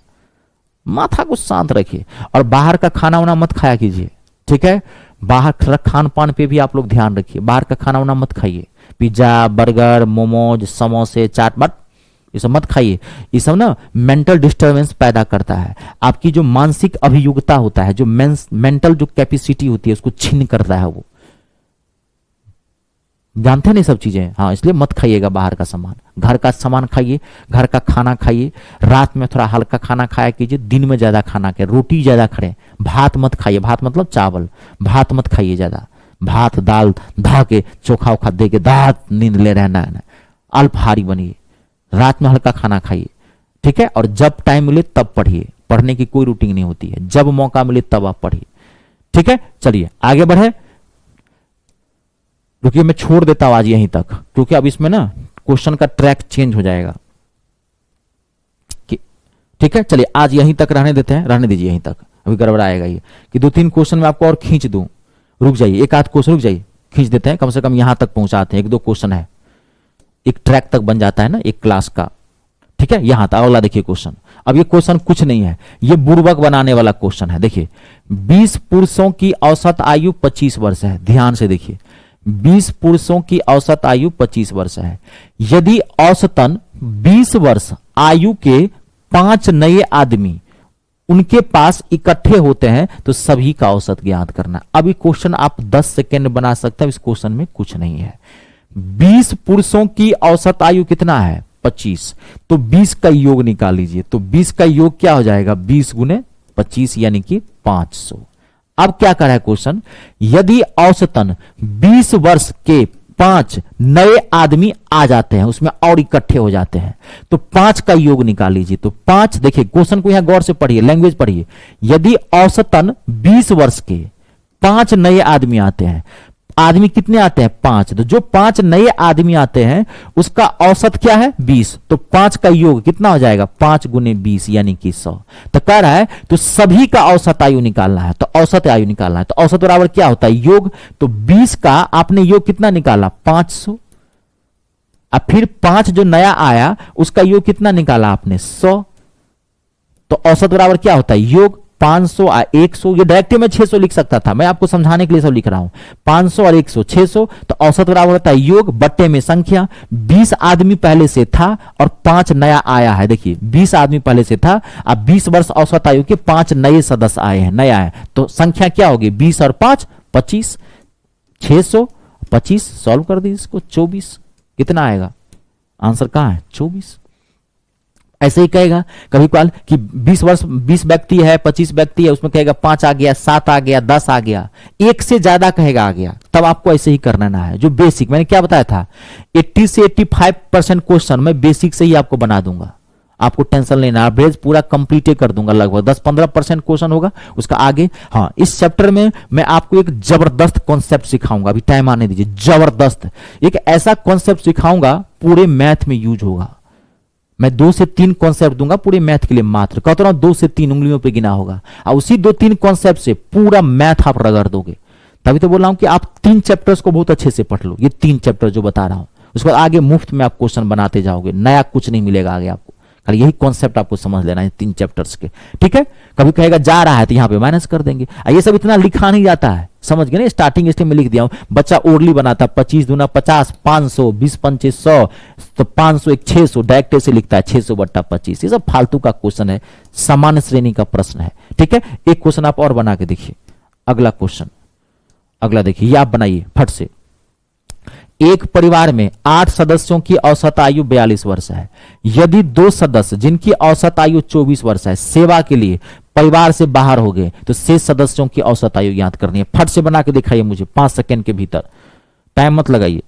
माथा को शांत रखिए और बाहर का खाना वाना मत खाया कीजिए, ठीक है? बाहर खान पान पे भी आप लोग ध्यान रखिए। बाहर का खाना वाना मत खाइए, पिज्जा, बर्गर, मोमोज, समोसे, चाट, बट ये सब मत खाइए। ये सब ना मेंटल डिस्टरबेंस पैदा करता है। आपकी जो मानसिक अभियोग्यता होता है, जो मेंटल जो कैपेसिटी होती है, उसको छीन करता है वो। जानते हैं नहीं सब चीजें? हाँ, इसलिए मत खाइएगा बाहर का सामान। घर का सामान खाइए, घर का खाना खाइए। रात में थोड़ा हल्का खाना खाया कीजिए, दिन में ज्यादा खाना खाइए, रोटी ज्यादा खाएं। भात मत खाइए, भात मतलब चावल, भात मत खाइए ज्यादा। भात दाल धा के चोखा उखा दे के दात नींद ले रहना है। अल्पहारी बनिए, रात में हल्का खाना खाइए, ठीक है? और जब टाइम मिले तब पढ़िए। पढ़ने की कोई रूटीन नहीं होती है, जब मौका मिले तब आप पढ़िए, ठीक है? चलिए आगे बढ़े। रुकिए, मैं छोड़ देता हूं आज यहीं तक, क्योंकि अब इसमें ना क्वेश्चन का ट्रैक चेंज हो जाएगा, ठीक है? चलिए आज यहीं तक रहने देते हैं, रहने दीजिए यहीं तक, अभी गड़बड़ाएगा ये कि 2-3 क्वेश्चन में आपको और खींच दूं। रुक जाइए, एक आध क्वेश्चन रुक जाइए, खींच देते हैं, कम से कम यहां तक पहुंचाते हैं। 1-2 क्वेश्चन है, एक ट्रैक तक बन जाता है ना एक क्लास का। ठीक है, यहां था। अगला देखिए क्वेश्चन। अब ये क्वेश्चन कुछ नहीं है, ये बुर्बक बनाने वाला क्वेश्चन है। देखिए 20 पुरुषों की औसत आयु 25 वर्ष है। ध्यान से देखिए, 20 पुरुषों की औसत आयु 25 वर्ष है। यदि औसतन 20 वर्ष आयु के 5 नए आदमी उनके पास इकट्ठे होते हैं तो सभी का औसत ज्ञात करना। अब ये क्वेश्चन आप 10 सेकेंड बना सकते हैं, इस क्वेश्चन में कुछ नहीं है। 20 पुरुषों की औसत आयु कितना है? 25। तो 20 का योग निकाल लीजिए। तो 20 का योग क्या हो जाएगा? 20 गुने 25 यानी कि 500। अब क्या कर रहा है क्वेश्चन? यदि औसतन 20 वर्ष के 5 नए आदमी आ जाते हैं, उसमें और इकट्ठे हो जाते हैं, तो 5 का योग निकाल लीजिए। तो 5, देखिए क्वेश्चन को यहां गौर से पढ़िए, लैंग्वेज पढ़िए। यदि औसतन 20 वर्ष के 5 नए आदमी आते हैं, आदमी कितने आते हैं? 5। तो जो 5 नए आदमी आते हैं उसका औसत क्या है? 20। तो 5 का योग कितना हो जाएगा? 5 गुने 20 यानी कि 100। तो कह रहा है तो सभी का औसत आयु निकालना है, तो औसत आयु निकालना है। तो औसत बराबर क्या होता है? योग। तो 20 का आपने योग कितना निकाला? 500। अब फिर 5 जो नया आया उसका योग कितना निकाला आपने? 100। तो औसत बराबर क्या होता है? योग। 500 और 100, ये डायरेक्ट मैं 600 लिख सकता था, मैं आपको समझाने के लिए सब लिख रहा हूं। 500 और 100 600। तो औसत बराबर होता है योग बट्टे में संख्या। 20 आदमी पहले से था और 5 नया आया है। देखिए 20 आदमी पहले से था, अब 20 वर्ष औसत आयु के 5 नए सदस्य आए हैं, नया है। तो संख्या क्या होगी? 20 और 5 25। 600 25 सॉल्व कर दीजिए इसको। 24 कितना आएगा? आंसर कहां है? 24। ऐसे ही कहेगा कभी कभार कि 20 वर्ष 20 व्यक्ति है, 25 व्यक्ति है, उसमें कहेगा 5 आ गया, 7 आ गया, 10 आ गया, एक से ज्यादा कहेगा आ गया, तब आपको ऐसे ही करना ना है। जो बेसिक मैंने क्या बताया था, 80 से 85% क्वेश्चन मैं बेसिक से ही आपको बना दूंगा, आपको टेंशन लेना। एवरेज पूरा कंप्लीट कर दूंगा, लगभग 10-15% क्वेश्चन होगा उसका आगे। हाँ, इस चैप्टर में मैं आपको एक जबरदस्त कॉन्सेप्ट सिखाऊंगा, अभी टाइम आने दीजिए। जबरदस्त एक ऐसा कॉन्सेप्ट सिखाऊंगा पूरे मैथ में यूज होगा। मैं 2 से 3 कॉन्सेप्ट दूंगा पूरे मैथ के लिए, मात्र कहता हूं 2 से 3 उंगलियों पे गिना होगा, और उसी 2-3 कॉन्सेप्ट से पूरा मैथ आप रगड़ दोगे। तभी तो बोल रहा हूं कि आप 3 चैप्टर्स को बहुत अच्छे से पढ़ लो, ये 3 चैप्टर जो बता रहा हूं, उसके बाद आगे मुफ्त में आप क्वेश्चन बनाते जाओगे, नया कुछ नहीं मिलेगा आगे आपको, खाली यही कॉन्सेप्ट आपको समझ लेना है 3 चैप्टर्स के। ठीक है, कभी कहेगा जा रहा है तो यहां पे माइनस कर देंगे, ये सब इतना लिखा नहीं जाता है, समझ गए ना। स्टार्टिंग स्टेज में लिख दिया हूं, बच्चा ओरली बनाता 25 दूना 50, 500, 20 पंचे 100, तो 500 एक 600 डायरेक्ट से लिखता है 600 बट्टा 25। ये सब फालतू का क्वेश्चन है, सामान्य श्रेणी का प्रश्न है। ठीक है, एक क्वेश्चन आप और बना के देखिए। अगला क्वेश्चन, अगला देखिए, ये आप बनाइए फट से। एक परिवार में 8 सदस्यों की औसत आयु 42 वर्ष है। यदि 2 सदस्य जिनकी औसत आयु 24 वर्ष है सेवा के लिए परिवार से बाहर हो गए तो शेष सदस्यों की औसत आयु ज्ञात करनी है। फट से बना के दिखाइए मुझे 5 सेकंड के भीतर, टाइम मत लगाइए।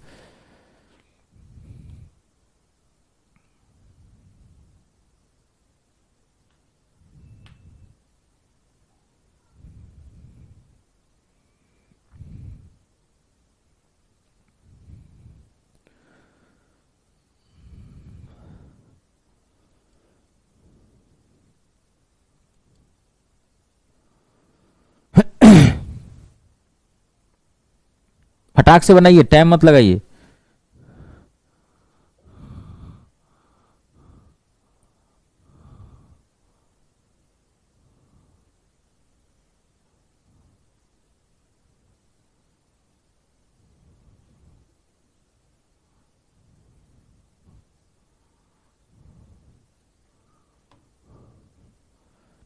फटाक से बनाइए, टाइम मत लगाइए।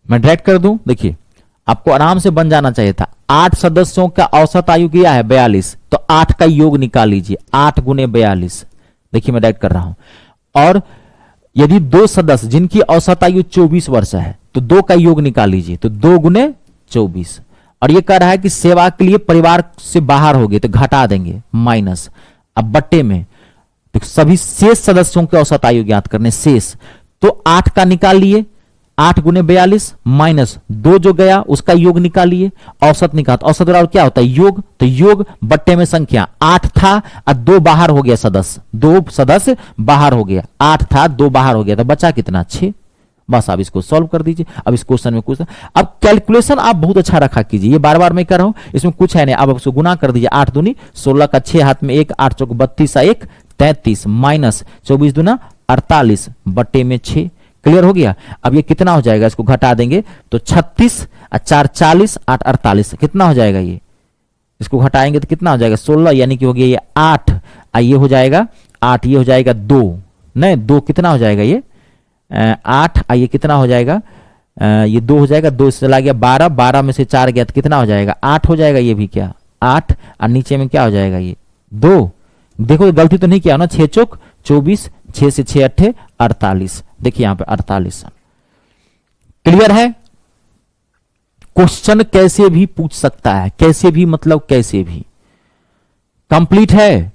मैं डायरेक्ट कर दूं, देखिए आपको आराम से बन जाना चाहिए था। 8 सदस्यों का औसत आयु क्या है? 42। तो 8 का योग निकाल लीजिए, 8 गुने 42। देखिए मैं डायरेक्ट कर रहा हूं। और यदि 2 सदस्य जिनकी औसत आयु 24 वर्ष है तो 2 का योग निकाल लीजिए, तो 2 गुने 24। और ये कह रहा है कि सेवा के लिए परिवार से बाहर हो गए तो घटा देंगे माइनस, अब बट्टे में तो सभी शेष सदस्यों की औसत आयु ज्ञात करने, शेष। तो 8 का निकाल लिए, 8 गुने 42 माइनस 2 जो गया उसका योग निकालिए, औसत निकाल। औसत बराबर क्या होता है? योग। तो योग बट्टे में संख्या, 8 था और 2 बाहर हो गया सदस्य, 2 सदस्य बाहर हो गया, 8 था 2 बाहर हो गया, तो बचा कितना? 6। बस आप इसको सॉल्व कर दीजिए। अब इस क्वेश्चन में कुछ, अब कैलकुलेशन आप बहुत अच्छा रखा कीजिए, ये बार बार मैं कर रहा हूं, इसमें कुछ है नहीं। अब उसको गुना कर दीजिए, 8 दूनी 16 का 6 हाथ में 1, 8 चौक 32 1 33 माइनस 24 दूना 48 बट्टे में 6। क्लियर हो गया। अब ये कितना हो जाएगा, इसको घटा देंगे तो 36 और 4 40 8 48 कितना हो जाएगा, ये इसको घटाएंगे तो कितना हो जाएगा 16, यानी कि हो गया ये 8, ये हो जाएगा 8, ये हो जाएगा 2, नहीं 2 कितना हो जाएगा ये 8, ये कितना हो जाएगा ये 2 हो जाएगा, 2 से चला गया 12, 12 में से 4 गया तो कितना हो जाएगा 8 हो जाएगा, ये भी क्या 8, और नीचे में क्या हो जाएगा ये 2। देखो गलती तो नहीं किया ना, 6 चौक 24, 6 से 6 अट्ठे 48, देखिए यहां पे 48। क्लियर है। क्वेश्चन कैसे भी पूछ सकता है, कैसे भी मतलब कैसे भी। कंप्लीट है।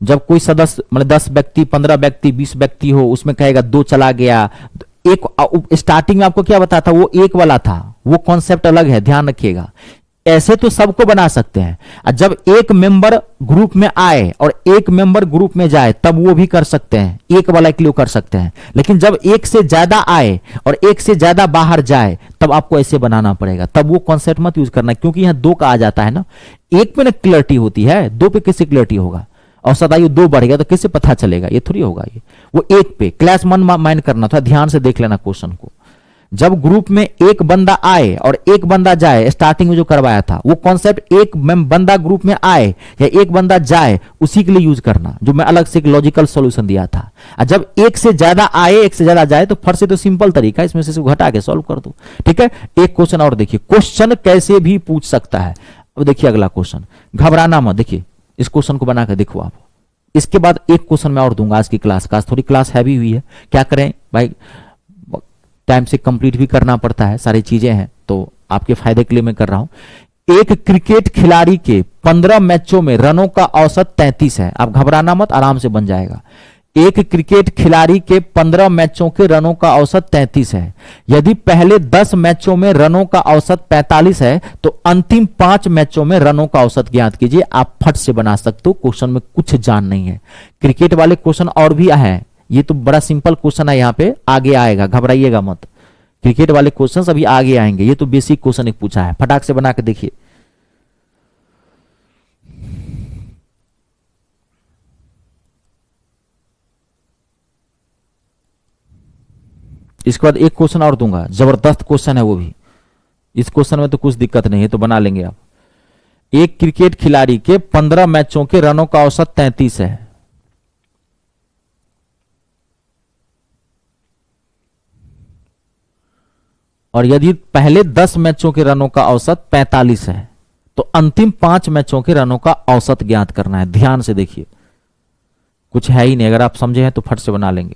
जब कोई सदस्य मतलब 10 व्यक्ति 15 व्यक्ति 20 व्यक्ति हो, उसमें कहेगा 2 चला गया, एक स्टार्टिंग में आपको क्या बताया था, वो एक वाला था, वो कॉन्सेप्ट अलग है, ध्यान रखिएगा। ऐसे तो सबको बना सकते हैं, जब एक मेंबर ग्रुप में आए और एक मेंबर ग्रुप में जाए तब वो भी कर सकते हैं, एक वाला के लिए कर सकते हैं। लेकिन जब एक से ज्यादा आए और एक से ज्यादा बाहर जाए तब आपको ऐसे बनाना पड़ेगा, तब वो कॉन्सेप्ट मत यूज करना, क्योंकि यहां 2 का आ जाता है ना, एक पे ना क्लियरिटी होती है, 2 पे किससे क्लियरिटी होगा, और सदायु 2 बढ़ गया तो किससे पता चलेगा, ये थोड़ी होगा, ये वो एक पे क्लास मन माइंड करना था, ध्यान से देख लेना क्वेश्चन को। जब ग्रुप में एक बंदा आए और एक बंदा जाए, स्टार्टिंग में जो करवाया था वो कॉन्सेप्ट, एक बंदा ग्रुप में आए या एक बंदा जाए उसी के लिए यूज करना, जो मैं अलग से एक लॉजिकल सॉल्यूशन दिया था। और जब एक से ज्यादा आए एक से ज्यादा जाए तो फर्स्ट से तो सिंपल तरीका, इसमें से घटा के सॉल्व कर दो। ठीक है, एक क्वेश्चन और देखिए, क्वेश्चन कैसे भी पूछ सकता है। अब देखिए अगला क्वेश्चन, घबराना मत। देखिए इस क्वेश्चन को बनाकर देखो आप, इसके बाद एक क्वेश्चन मैं और दूंगा आज की क्लास का। आज थोड़ी क्लास हैवी हुई है, क्या करें भाई, टाइम से कंप्लीट भी करना पड़ता है, सारी चीजें हैं, तो आपके फायदे के लिए मैं कर रहा हूं। एक क्रिकेट खिलाड़ी के 15 मैचों में रनों का औसत 33 है। आप घबराना मत, आराम से बन जाएगा। एक क्रिकेट खिलाड़ी के 15 मैचों के रनों का औसत 33 है। यदि पहले 10 मैचों में रनों का औसत 45 है तो अंतिम 5 मैचों में रनों का औसत ज्ञात कीजिए। आप फट से बना सकते हो, क्वेश्चन में कुछ जान नहीं है। क्रिकेट वाले क्वेश्चन और भी हैं, ये तो बड़ा सिंपल क्वेश्चन है, यहाँ पे आगे आएगा, घबराइएगा मत। क्रिकेट वाले क्वेश्चंस अभी आगे आएंगे, ये तो बेसिक क्वेश्चन एक पूछा है, फटाक से बना के देखिए। इसके बाद एक क्वेश्चन और दूंगा, जबरदस्त क्वेश्चन है वो भी। इस क्वेश्चन में तो कुछ दिक्कत नहीं है, तो बना लेंगे आप। एक क्रिकेट खिलाड़ी के 15 मैचों के रनों का औसत 33 है। और यदि पहले 10 मैचों के रनों का औसत 45 है तो अंतिम 5 मैचों के रनों का औसत ज्ञात करना है। ध्यान से देखिए, कुछ है ही नहीं, अगर आप समझे हैं तो फट से बना लेंगे।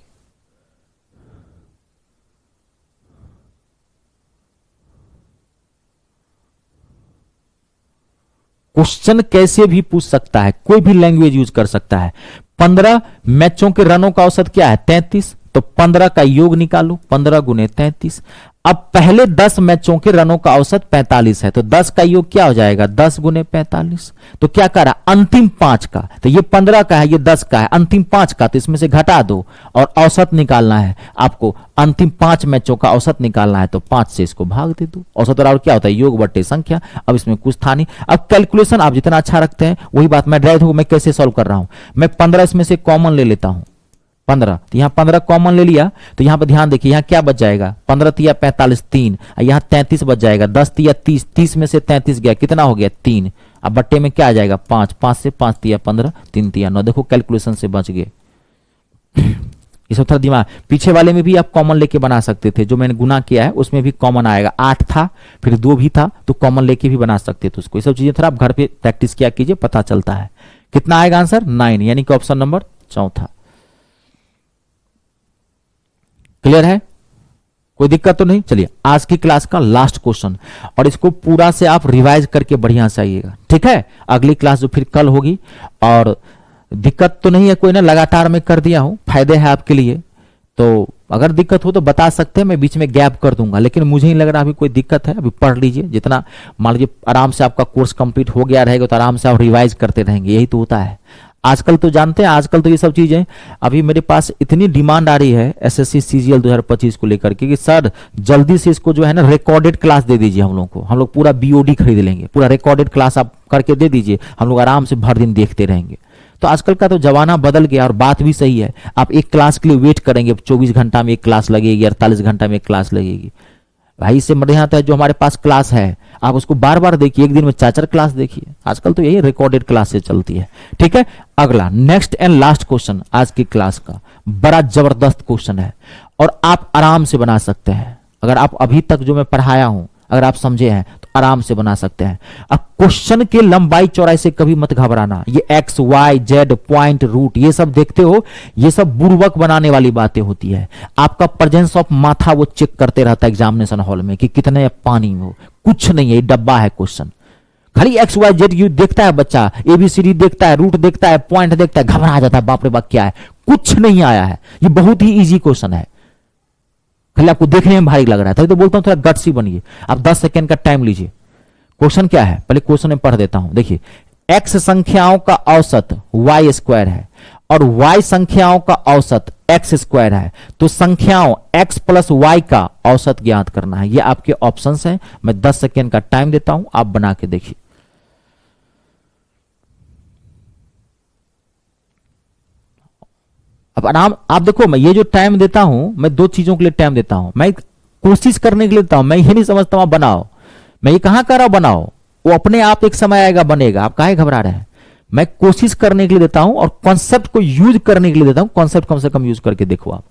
क्वेश्चन कैसे भी पूछ सकता है, कोई भी लैंग्वेज यूज कर सकता है। 15 मैचों के रनों का औसत क्या है 33, तो 15 का योग निकालो, 15 गुने 33। अब पहले 10 मैचों के रनों का औसत 45 है, तो 10 का योग क्या हो जाएगा 10 गुने 45। तो क्या कर रहा, अंतिम 5 का, तो ये 15 का है, ये 10 का है, अंतिम 5 का, तो इसमें से घटा दो और औसत निकालना है आपको। अंतिम 5 मैचों का औसत निकालना है तो 5 से इसको भाग दे दो। औसत और क्या होता है, योग बट्टे संख्या। अब इसमें कुछ था नहीं। अब कैलकुलेशन आप जितना अच्छा रखते हैं वही बात, मैं ड्राइव मैं कैसे सॉल्व कर रहा हूं, मैं 15 इसमें से कॉमन ले लेता हूं, 15, तो यहां 15 कॉमन ले लिया, तो यहां पर ध्यान देखिए, यहां क्या बच जाएगा 15 तिया 45 3, यहां 33 बच जाएगा, 10 तिया 30, 30 में से 33 गया, कितना हो गया 3। अब बट्टे में क्या आ जाएगा 5, 5 से 5 तिया 15, 3 तिया 9। देखो कैलकुलेशन से बच गए। इस थोड़ा दिमाग, पीछे वाले में भी आप कॉमन लेके बना सकते थे, जो मैंने गुना किया है उसमें भी कॉमन आएगा। 8 था फिर 2 भी था, तो कॉमन लेके भी बना सकते थे उसको। ये सब चीजें थोड़ा आप घर पे प्रैक्टिस किया कीजिए, पता चलता है। कितना आएगा आंसर 9, यानी कि ऑप्शन नंबर 4। क्लियर है, कोई दिक्कत तो नहीं। चलिए आज की क्लास का लास्ट क्वेश्चन, और इसको पूरा से आप रिवाइज करके बढ़िया से आइएगा, ठीक है। अगली क्लास जो फिर कल होगी, और दिक्कत तो नहीं है कोई ना, लगातार मैं कर दिया हूं, फायदे है आपके लिए। तो अगर दिक्कत हो तो बता सकते हैं, मैं बीच में गैप कर दूंगा, लेकिन मुझे नहीं लग रहा अभी कोई दिक्कत है। अभी पढ़ लीजिए, जितना मान लीजिए आराम से आपका कोर्स कंप्लीट हो गया रहेगा तो आराम से आप रिवाइज करते रहेंगे, यही तो होता है। आजकल तो जानते हैं, आजकल तो ये सब चीजें, अभी मेरे पास इतनी डिमांड आ रही है एसएससी सीजीएल 2025 को लेकर के कि सर जल्दी से इसको जो है ना रिकॉर्डेड क्लास दे दीजिए हम लोग को। हम लोग पूरा बीओडी खरीद लेंगे, पूरा रिकॉर्डेड क्लास आप करके दे दीजिए, हम लोग आराम से भर दिन देखते रहेंगे। तो आजकल का तो जमाना बदल गया और बात भी सही है। आप एक क्लास के लिए वेट करेंगे, 24 घंटा में एक क्लास लगेगी, 48 घंटा में एक क्लास लगेगी। भाई इससे बढ़िया तो है जो हमारे पास क्लास है आप उसको बार बार देखिए, एक दिन में 4-4 क्लास देखिए। आजकल तो यही रिकॉर्डेड क्लासेस चलती है। ठीक है, अगला नेक्स्ट एंड लास्ट क्वेश्चन आज की क्लास का, बड़ा जबरदस्त क्वेश्चन है और आप आराम से बना सकते हैं। अगर आप अभी तक जो मैं पढ़ाया हूं अगर आप समझे हैं तो आराम से बना सकते हैं। अब क्वेश्चन के लंबाई चौड़ाई से कभी मत घबराना। ये x y z point root ये सब देखते हो, ये सब बुर्बक बनाने वाली बातें होती है। आपका प्रेजेंस ऑफ माथा वो चेक करते रहता है एग्जामिनेशन हॉल में कि कितने पानी में हो। कुछ नहीं है, ये डब्बा है क्वेश्चन। खाली एक्स वाई जेड यू देखता है बच्चा, एबीसीडी देखता है, रूट देखता है, पॉइंट देखता है, घबरा जाता है, बाप रे बाप क्या है, कुछ नहीं आया है। ये बहुत ही इजी क्वेश्चन है, खाली आपको देखने में भारी लग रहा है, तभी तो बोलता हूं थोड़ा गट्सी बनिए। आप 10 सेकेंड का टाइम लीजिए। क्वेश्चन क्या है, पहले क्वेश्चन में पढ़ देता हूं। देखिए, एक्स संख्याओं का औसत वाई स्क्वायर है और वाई संख्याओं का औसत एक्स स्क्वायर है, तो संख्याओं एक्स प्लस वाई का औसत ज्ञात करना है। ये आपके ऑप्शंस हैं। मैं 10 सेकेंड का टाइम देता हूं, आप बना के देखिए। अब आराम आप देखो, मैं ये जो टाइम देता हूं मैं 2 चीजों के लिए टाइम देता हूं। मैं कोशिश करने के लिए देता हूं, मैं ये नहीं समझता हूं बनाओ। मैं ये कहां कर रहा हूं बनाओ, वो अपने आप एक समय आएगा बनेगा। आप काहे घबरा रहे हैं। मैं कोशिश करने के लिए देता हूं और कॉन्सेप्ट को यूज करने के लिए देता हूं। कॉन्सेप्ट कम से कम यूज करके देखो आप।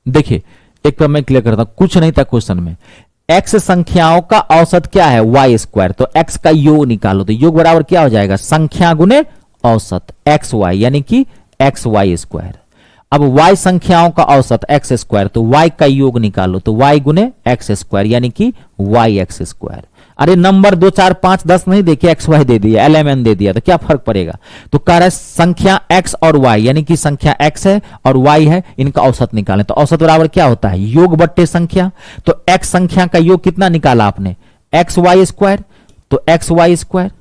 देखिए एक बार मैं क्लियर करता हूं, कुछ नहीं था क्वेश्चन में। एक्स संख्याओं का औसत क्या है वाई स्क्वायर, तो एक्स का योग निकालो, तो योग बराबर क्या हो जाएगा संख्या गुने औसत एक्स वाई, यानी कि एक्स वाई स्क्वायर। अब y संख्याओं का औसत एक्स स्क्वायर, तो y का योग निकालो, तो y गुने एक्स स्क्वायर यानी कि वाई एक्स स्क्वायर। अरे नंबर 2 4 5 10 नहीं देखे, एक्स वाई दे दिया, एलएमएन दे दिया, तो क्या फर्क पड़ेगा। तो कह रहा है संख्या x और y, यानी कि संख्या x है और y है, इनका औसत निकालें। तो औसत बराबर क्या होता है योग बट्टे संख्या। तो x संख्या का योग कितना निकाला आपने एक्स वाई स्क्वायर, तो x y square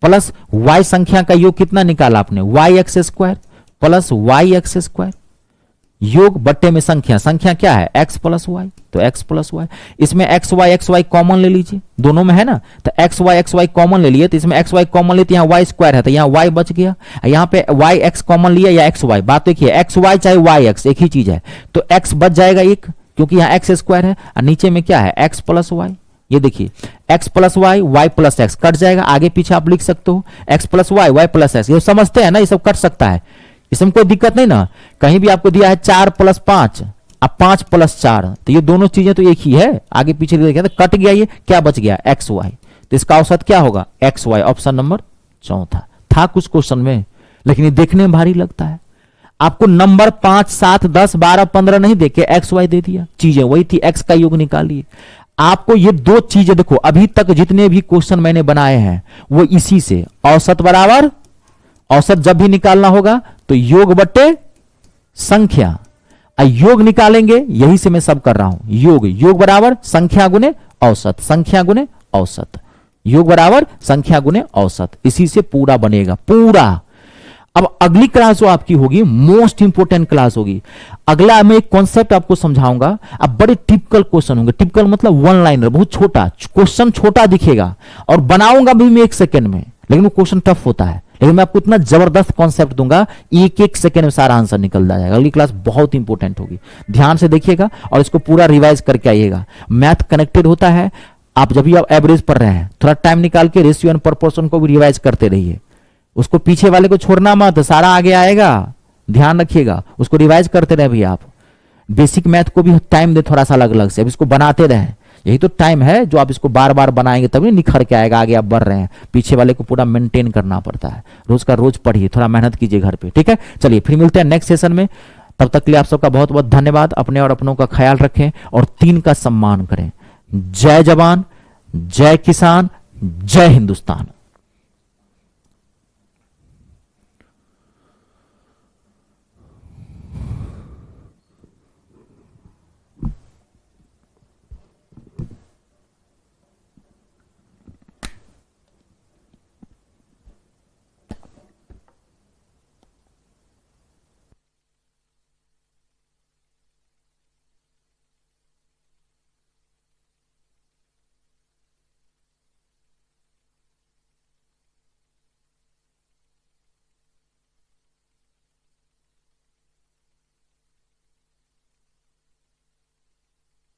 plus y संख्या का योग कितना निकाला आपने y x square plus y x square, योग बट्टे में संख्या, संख्या क्या है एक्स प्लस वाई, तो एक्स प्लस वाई। इसमें एक्स वाई कॉमन ले लीजिए, दोनों में है ना, तो एक्स वाई कॉमन ले लिए, तो इसमें एक्स वाई कॉमन लेते यहाँ वाई स्क्वायर है, तो यहाँ वाई बच गया। यहाँ पे वाई एक्स कॉमन लिया या एक्स वाई, बात देखिए एक्स वाई चाहे वाई एक्स एक ही चीज है, तो एक्स बच जाएगा एक, क्योंकि यहाँ एक्स स्क्वायर है, और नीचे में क्या है एक्स प्लस वाई। ये देखिए x plus y y plus x cut जाएगा, आगे पीछे आप लिख सकते हो x plus y y plus x, ये समझते हैं ना, ये सब कट सकता है, इसमें कोई दिक्कत नहीं ना। कहीं भी आपको दिया है 4 प्लस 5 अब 5 प्लस 4, तो ये दोनों चीजें तो एक ही है, आगे पीछे देखा तो कट गया, ये क्या बच गया एक्स वाई, तो इसका औसत क्या होगा एक्स वाई। ऑप्शन नंबर 4 था कुछ क्वेश्चन में, लेकिन ये देखने में भारी लगता है। आपको नंबर 5 7 10 12 15 नहीं देके एक्स वाई दे दिया, चीजें वही थी, एक्स का योग निकालिए। आपको ये 2 चीजें देखो, अभी तक जितने भी क्वेश्चन मैंने बनाए हैं वो इसी से, औसत बराबर, औसत जब भी निकालना होगा तो योग बट्टे संख्या, योग निकालेंगे, यही से मैं सब कर रहा हूं। योग बराबर संख्या गुने औसत, संख्या गुने औसत, योग बराबर संख्या गुने औसत, इसी से पूरा बनेगा पूरा। अब अगली क्लास जो आपकी होगी मोस्ट इंपोर्टेंट क्लास होगी। अगला मैं एक कॉन्सेप्ट आपको समझाऊंगा। अब बड़े टिपिकल क्वेश्चन होंगे, टिपिकल मतलब वन लाइनर, बहुत छोटा क्वेश्चन, छोटा दिखेगा और बनाऊंगा भी मैं 1 सेकेंड में, लेकिन वो क्वेश्चन टफ होता है। लेकिन मैं आपको इतना जबरदस्त कॉन्सेप्ट दूंगा, 1 सेकेंड में सारा आंसर निकल जाएगा। अगली क्लास बहुत इंपॉर्टेंट होगी, ध्यान से देखिएगा और इसको पूरा रिवाइज करके आइएगा। मैथ कनेक्टेड होता है, आप जब भी आप एवरेज पढ़ रहे हैं थोड़ा टाइम निकाल के रेशियो एंड प्रोपोर्शन को भी रिवाइज करते रहिए, उसको पीछे वाले को छोड़ना मत, सारा आगे आएगा, ध्यान रखिएगा, उसको रिवाइज करते रहे भी। आप बेसिक मैथ को भी टाइम दे थोड़ा सा अलग अलग से, अब इसको बनाते रहें, यही तो टाइम है जो आप इसको बार बार बनाएंगे तभी निखर के आएगा, आगे आप बढ़ रहे हैं। पीछे वाले को पूरा मेंटेन करना पड़ता है, रोज का रोज पढ़िए, थोड़ा मेहनत कीजिए घर पे, ठीक है। चलिए फिर मिलते हैं नेक्स्ट सेशन में, तब तक के लिए आप सबका बहुत बहुत धन्यवाद। अपने और अपनों का ख्याल रखें और 3 का सम्मान करें। जय जवान, जय किसान, जय हिंदुस्तान।